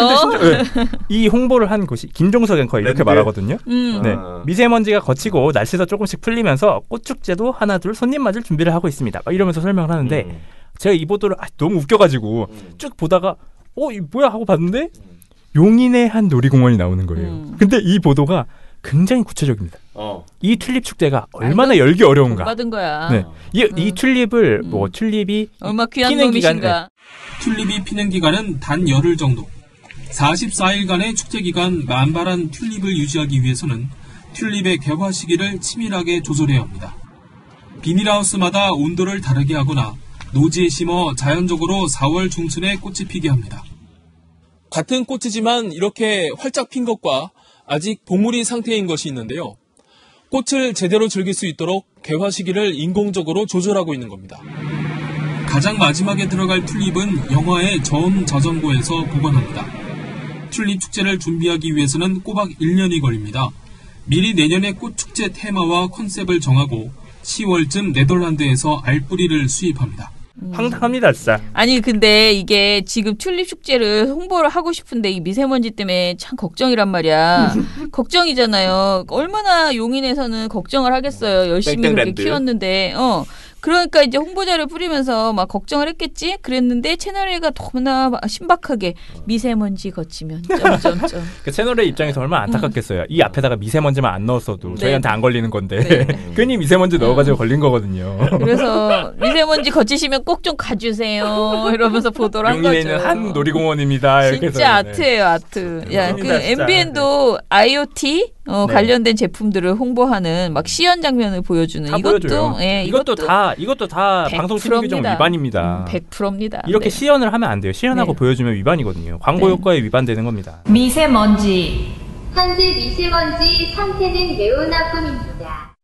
이 홍보를 한 곳이 김종석 앵커 이렇게 말하거든요. 네. 미세먼지가 거치고 날씨가 조금씩 풀리면서 꽃축제도 하나 둘 손님 맞을 준비를 하고 있습니다. 이러면서 설명을 하는데 제가 이 보도를 너무 웃겨가지고 쭉 보다가 이 뭐야 하고 봤는데 용인의 한 놀이공원이 나오는 거예요. 근데 이 보도가 굉장히 구체적입니다. 이 튤립 축제가 얼마나 열기 어려운가. 받은 거야. 네. 이 튤립을 튤립이 얼마 귀한 피는 놈이신가. 튤립이 피는 기간은 단 열흘 정도. 44일간의 축제 기간 만발한 튤립을 유지하기 위해서는 튤립의 개화 시기를 치밀하게 조절해야 합니다. 비닐하우스마다 온도를 다르게 하거나 노지에 심어 자연적으로 4월 중순에 꽃이 피게 합니다. 같은 꽃이지만 이렇게 활짝 핀 것과 아직 봉우리 상태인 것이 있는데요. 꽃을 제대로 즐길 수 있도록 개화 시기를 인공적으로 조절하고 있는 겁니다. 가장 마지막에 들어갈 튤립은 영화의 저음 자전거에서 보관합니다. 튤립 축제를 준비하기 위해서는 꼬박 1년이 걸립니다. 미리 내년의 꽃축제 테마와 컨셉을 정하고 10월쯤 네덜란드에서 알뿌리를 수입합니다. 황당합니다, 진짜. 아니 근데 이게 지금 튤립 축제를 홍보를 하고 싶은데 이 미세먼지 때문에 참 걱정이란 말이야. 걱정이잖아요. 얼마나 용인에서는 걱정을 하겠어요. 열심히 그렇게 키웠는데. 그러니까 이제 홍보자를 뿌리면서 막 걱정을 했겠지? 그랬는데 채널A가 너무나 신박하게 미세먼지 거치면 점점점. 그 채널A 입장에서 얼마나 안타깝겠어요. 이 앞에다가 미세먼지만 안 넣었어도 저희한테 안 걸리는 건데 괜히 미세먼지 넣어가지고 걸린 거거든요. 그래서 미세먼지 거치시면 꼭 좀 가주세요. 이러면서 보도를 한 거죠. 용인에 있는 한 놀이공원입니다. 이렇게 진짜 아트예요, 아트. 야, 그 MBN도 IoT 관련된 제품들을 홍보하는 막 시연 장면을 보여주는 이것도 다 방송심의규정 위반입니다. 100%입니다. 이렇게 시연을 하면 안 돼요. 시연하고 보여주면 위반이거든요. 광고 효과에 위반되는 겁니다. 미세먼지. 현재 미세먼지 상태는 매우 나쁨입니다.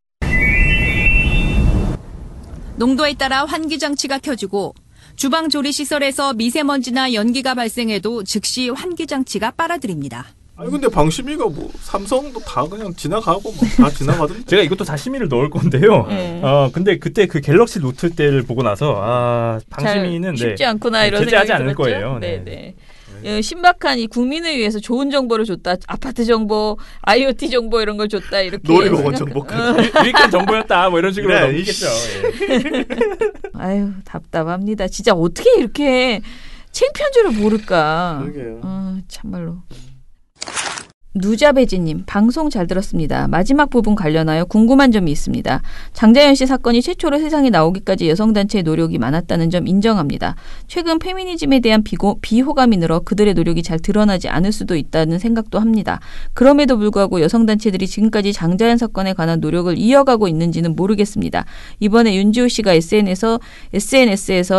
농도에 따라 환기장치가 켜지고 주방 조리시설에서 미세먼지나 연기가 발생해도 즉시 환기장치가 빨아들입니다. 아니 근데 방심위가 뭐 삼성도 다 그냥 지나가고 뭐 다 지나가던데. 제가 이것도 다 심의를 넣을 건데요. 근데 그때 그 갤럭시 노트 때를 보고 나서 방심위는 쉽지 않구나 이런 제재하지 생각이 않을 들었죠? 거예요. 네. 신박한 이 국민을 위해서 좋은 정보를 줬다. 아파트 정보, IoT 정보 이런 걸 줬다. 이렇게 놀이공원 정보까지. 유익한 정보였다. 뭐 이런 식으로 그래, 넘기겠죠. 아유 답답합니다. 진짜 어떻게 이렇게 창피한 줄을 모를까. 그러게요. 참말로. 누자베지님, 방송 잘 들었습니다. 마지막 부분 관련하여 궁금한 점이 있습니다. 장자연 씨 사건이 최초로 세상에 나오기까지 여성단체의 노력이 많았다는 점 인정합니다. 최근 페미니즘에 대한 비호감이 늘어 그들의 노력이 잘 드러나지 않을 수도 있다는 생각도 합니다. 그럼에도 불구하고 여성단체들이 지금까지 장자연 사건에 관한 노력을 이어가고 있는지는 모르겠습니다. 이번에 윤지호 씨가 SNS에서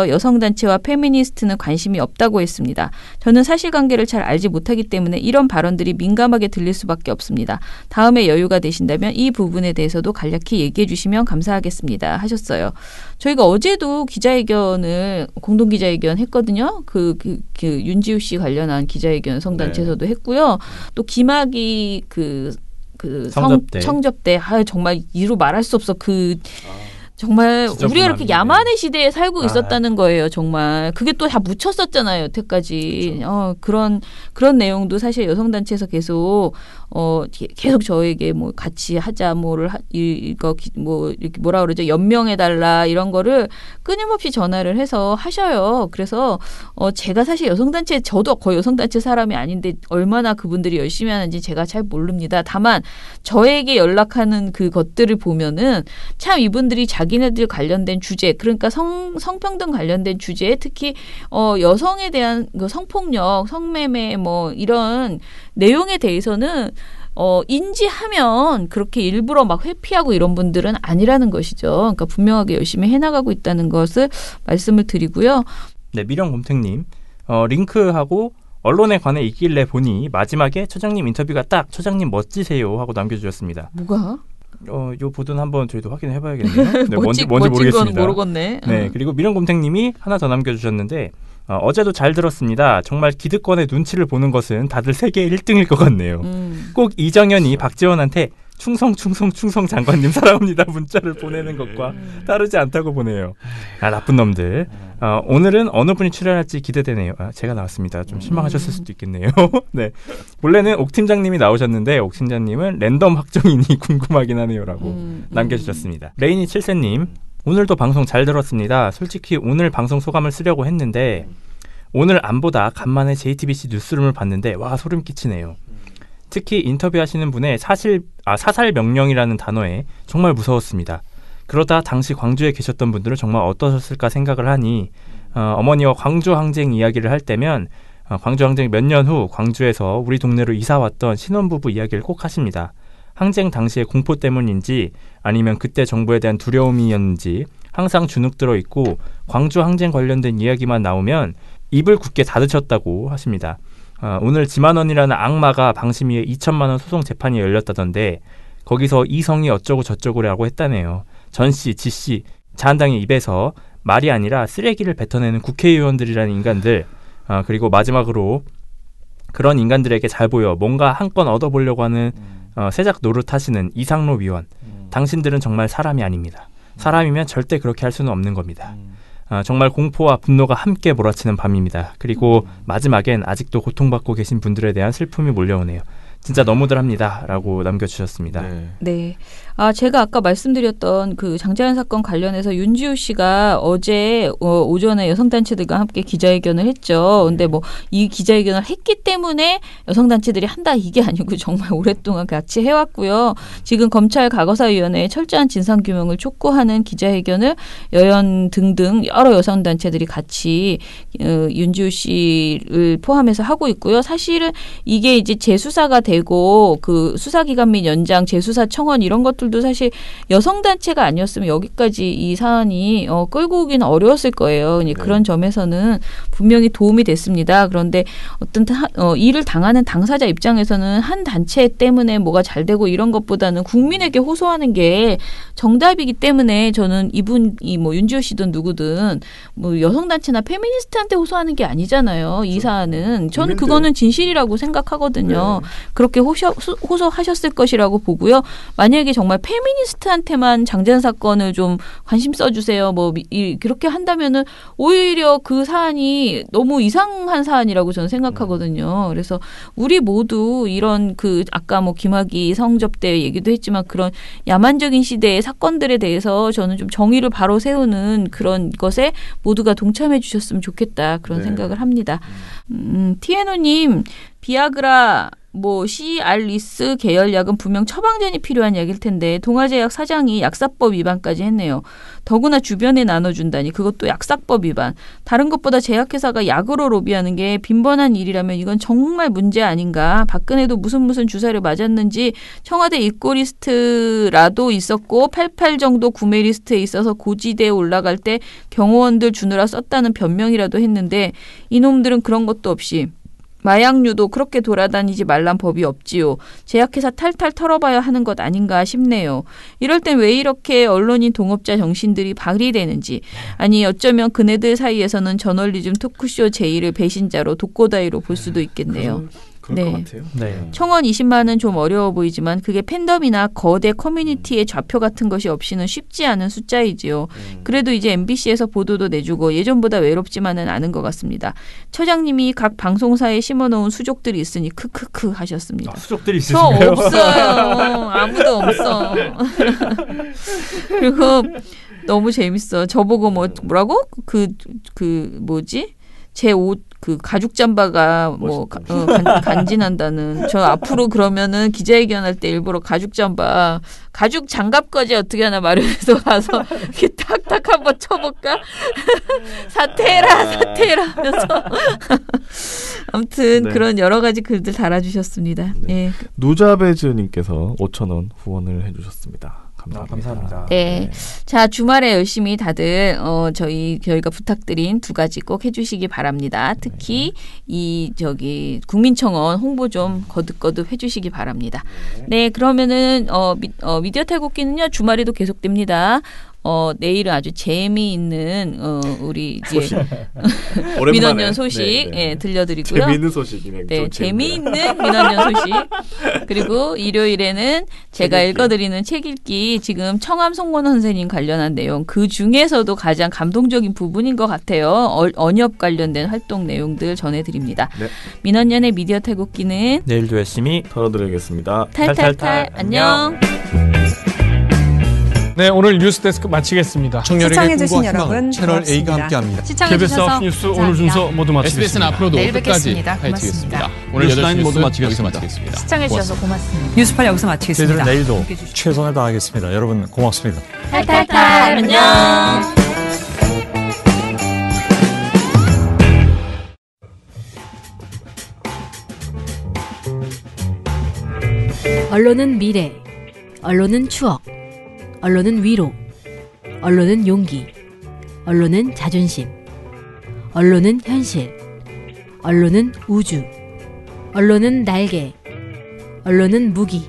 여성단체와 페미니스트는 관심이 없다고 했습니다. 저는 사실관계를 잘 알지 못하기 때문에 이런 발언들이 민감하게 들릴 수밖에 없습니다. 다음에 여유가 되신다면 이 부분에 대해서도 간략히 얘기해 주시면 감사하겠습니다. 하셨어요. 저희가 어제도 기자회견을 공동 기자회견 했거든요. 그 윤지우 씨 관련한 기자회견 성단체에서도 했고요. 또 김학의 성접대 정말 이루 말할 수 없어 정말 우리가 이렇게 야만의 시대에 살고 있었다는 거예요. 정말 그게 또 다 묻혔었잖아요. 여태까지. 그런 내용도 사실 여성단체에서 계속 저에게 뭐 같이 하자 이렇게 뭐라 그러죠, 연명해달라 이런 거를 끊임없이 전화를 해서 하셔요. 그래서 제가 사실 여성단체, 저도 거의 여성단체 사람이 아닌데 얼마나 그분들이 열심히 하는지 제가 잘 모릅니다. 다만 저에게 연락하는 그 것들을 보면은 참 이분들이 자기네들 관련된 주제, 그러니까 성평등 관련된 주제에 특히 여성에 대한 그 성폭력, 성매매 뭐 이런 내용에 대해서는 인지하면 그렇게 일부러 막 회피하고 이런 분들은 아니라는 것이죠. 그러니까 분명하게 열심히 해나가고 있다는 것을 말씀을 드리고요. 네, 미령곰탱님, 링크하고 언론에 관해 있길래 보니 마지막에 처장님 인터뷰가 딱 처장님 멋지세요 하고 남겨주셨습니다. 뭐가? 요 보도는 한번 저희도 확인해봐야겠네요. 네, 뭔지 모르겠습니다. 모르겠네. 네, 그리고 미령곰탱님이 하나 더 남겨주셨는데 어제도 잘 들었습니다. 정말 기득권의 눈치를 보는 것은 다들 세계 1등일 것 같네요. 꼭 이정현이 박지원한테 충성 장관님 사랑합니다 문자를 보내는 것과 다르지 않다고 보네요. 나쁜 놈들. 오늘은 어느 분이 출연할지 기대되네요. 제가 나왔습니다. 좀 실망하셨을 수도 있겠네요. 네, 원래는 옥 팀장님이 나오셨는데 옥 팀장님은 랜덤 확정이니 궁금하긴 하네요라고 남겨주셨습니다. 레이니 7세님, 오늘도 방송 잘 들었습니다. 솔직히 오늘 방송 소감을 쓰려고 했는데 오늘 안 보다 간만에 JTBC 뉴스룸을 봤는데 와 소름 끼치네요. 특히 인터뷰하시는 분의 사살 명령이라는 단어에 정말 무서웠습니다. 그러다 당시 광주에 계셨던 분들은 정말 어떠셨을까 생각을 하니 어머니와 광주 항쟁 이야기를 할 때면 광주 항쟁 몇 년 후 광주에서 우리 동네로 이사 왔던 신혼부부 이야기를 꼭 하십니다. 항쟁 당시의 공포 때문인지 아니면 그때 정부에 대한 두려움이었는지 항상 주눅 들어 있고 광주 항쟁 관련된 이야기만 나오면 입을 굳게 닫으셨다고 하십니다. 오늘 지만원이라는 악마가 방심위에 2천만 원 소송 재판이 열렸다던데 거기서 이성이 어쩌고 저쩌고라고 했다네요. 전씨, 지씨, 자한당의 입에서 말이 아니라 쓰레기를 뱉어내는 국회의원들이라는 인간들, 그리고 마지막으로 그런 인간들에게 잘 보여 뭔가 한 건 얻어보려고 하는 세작 노릇하시는 이상로 위원, 당신들은 정말 사람이 아닙니다. 사람이면 절대 그렇게 할 수는 없는 겁니다. 정말 공포와 분노가 함께 몰아치는 밤입니다. 그리고 마지막엔 아직도 고통받고 계신 분들에 대한 슬픔이 몰려오네요. 진짜 너무들 합니다. 라고 남겨주셨습니다. 네. 제가 아까 말씀드렸던 그 장자연 사건 관련해서 윤지우 씨가 어제 오전에 여성단체들과 함께 기자회견을 했죠. 근데 뭐 이 기자회견을 했기 때문에 여성단체들이 한다 이게 아니고 정말 오랫동안 같이 해왔고요. 지금 검찰 과거사위원회에 철저한 진상규명을 촉구하는 기자회견을 여연 등등 여러 여성단체들이 같이 윤지우 씨를 포함해서 하고 있고요. 사실은 이게 이제 재수사가 되고 그 수사기간 및 연장, 재수사 청원 이런 것들도 사실 여성단체가 아니었으면 여기까지 이 사안이 끌고 오기는 어려웠을 거예요. 그런 점에서는 분명히 도움이 됐습니다. 그런데 어떤 일을 당하는 당사자 입장에서는 한 단체 때문에 뭐가 잘 되고 이런 것보다는 국민에게 호소하는 게 정답이기 때문에 저는 이분이 뭐 윤지호 씨든 누구든 뭐 여성단체나 페미니스트한테 호소하는 게 아니잖아요. 이 사안은. 저는 그거는 진실이라고 생각하거든요. 그렇게 호소하셨을 것이라고 보고요. 만약에 정말 페미니스트한테만 장자연 사건을 좀 관심 써주세요. 뭐 그렇게 한다면은 오히려 그 사안이 사안이 너무 이상한 사안이라고 저는 생각하거든요. 그래서 우리 모두 이런 아까 뭐 김학의 성접대 얘기도 했지만 그런 야만적인 시대의 사건들에 대해서 저는 좀 정의를 바로 세우는 그런 것에 모두가 동참해 주셨으면 좋겠다. 그런 생각을 합니다. 티에노님, 비아그라 시알리스 계열약은 분명 처방전이 필요한 약일 텐데 동아제약 사장이 약사법 위반까지 했네요. 더구나 주변에 나눠준다니 그것도 약사법 위반. 다른 것보다 제약회사가 약으로 로비하는 게 빈번한 일이라면 이건 정말 문제 아닌가. 박근혜도 무슨 주사를 맞았는지 청와대 입고 리스트라도 있었고 88 정도 구매 리스트에 있어서 고지대에 올라갈 때 경호원들 주느라 썼다는 변명이라도 했는데 이놈들은 그런 것도 없이 마약류도 그렇게 돌아다니지 말란 법이 없지요. 제약회사 탈탈 털어봐야 하는 것 아닌가 싶네요. 이럴 땐 왜 이렇게 언론인 동업자 정신들이 발휘되는지. 아니 어쩌면 그네들 사이에서는 저널리즘 토크쇼 제1을 배신자로 독고다이로 볼 수도 있겠네요. 그럴 것 같아요. 네. 청원 20만은 좀 어려워 보이지만 그게 팬덤이나 거대 커뮤니티의 좌표 같은 것이 없이는 쉽지 않은 숫자이지요. 그래도 이제 MBC에서 보도도 내주고 예전보다 외롭지만은 않은 것 같습니다. 처장님이 각 방송사에 심어놓은 수족들이 있으니 크크크 하셨습니다. 수족들이 있으신가요? 저 없어요. 아무도 없어. 그리고 너무 재밌어. 저보고 뭐라고? 제 옷 가죽 잠바가 간지난다는. 저 앞으로 그러면은 기자회견할 때 일부러 가죽 장갑까지 어떻게 하나 마련해서 가서 이렇게 탁탁 한번 쳐볼까? 사퇴해라 하면서. 아무튼 그런 여러 가지 글들 달아주셨습니다. 예. 누자베즈님께서 5,000원 후원을 해주셨습니다. 감사합니다. 네. 자, 주말에 열심히 다들 저희가 부탁드린 2가지 꼭 해주시기 바랍니다. 특히 국민청원 홍보 좀 거듭거듭 해주시기 바랍니다. 네, 그러면은 미디어 탈곡기는요 주말에도 계속됩니다. 내일은 아주 재미있는 우리 이제 민원연 소식 들려드리고요. 재미있는 소식이네. 네, 재미있는 민원연 소식. 그리고 일요일에는 제가 읽어드리는 책 읽기 지금 청암 송원 선생님 관련한 내용 그 중에서도 가장 감동적인 부분인 것 같아요. 언협 관련된 활동 내용들 전해드립니다. 네. 민원연의 미디어 탈곡기는 내일도 열심히 털어드리겠습니다. 탈탈탈 안녕. 네, 오늘 뉴스데스크 마치겠습니다. 시청해주신 여러분 채널 고맙습니다. A가 함께합니다. 시청해주셔서 뉴스 오늘 순서 모두 마치겠습니다. SBS는 앞으로도 끝까지 파헤치겠습니다. 오늘 8시 모두 마치겠습니다. 시청해주셔서 고맙습니다. 뉴스팔 여기서 마치겠습니다. 저희들은 내일도 최선을 다하겠습니다. 여러분 고맙습니다. 탈탈탈 안녕. 언론은 미래, 언론은 추억, 언론은 위로, 언론은 용기, 언론은 자존심, 언론은 현실, 언론은 우주, 언론은 날개, 언론은 무기,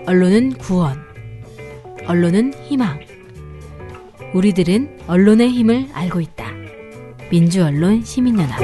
언론은 구원, 언론은 희망. 우리들은 언론의 힘을 알고 있다. 민주언론 시민연합.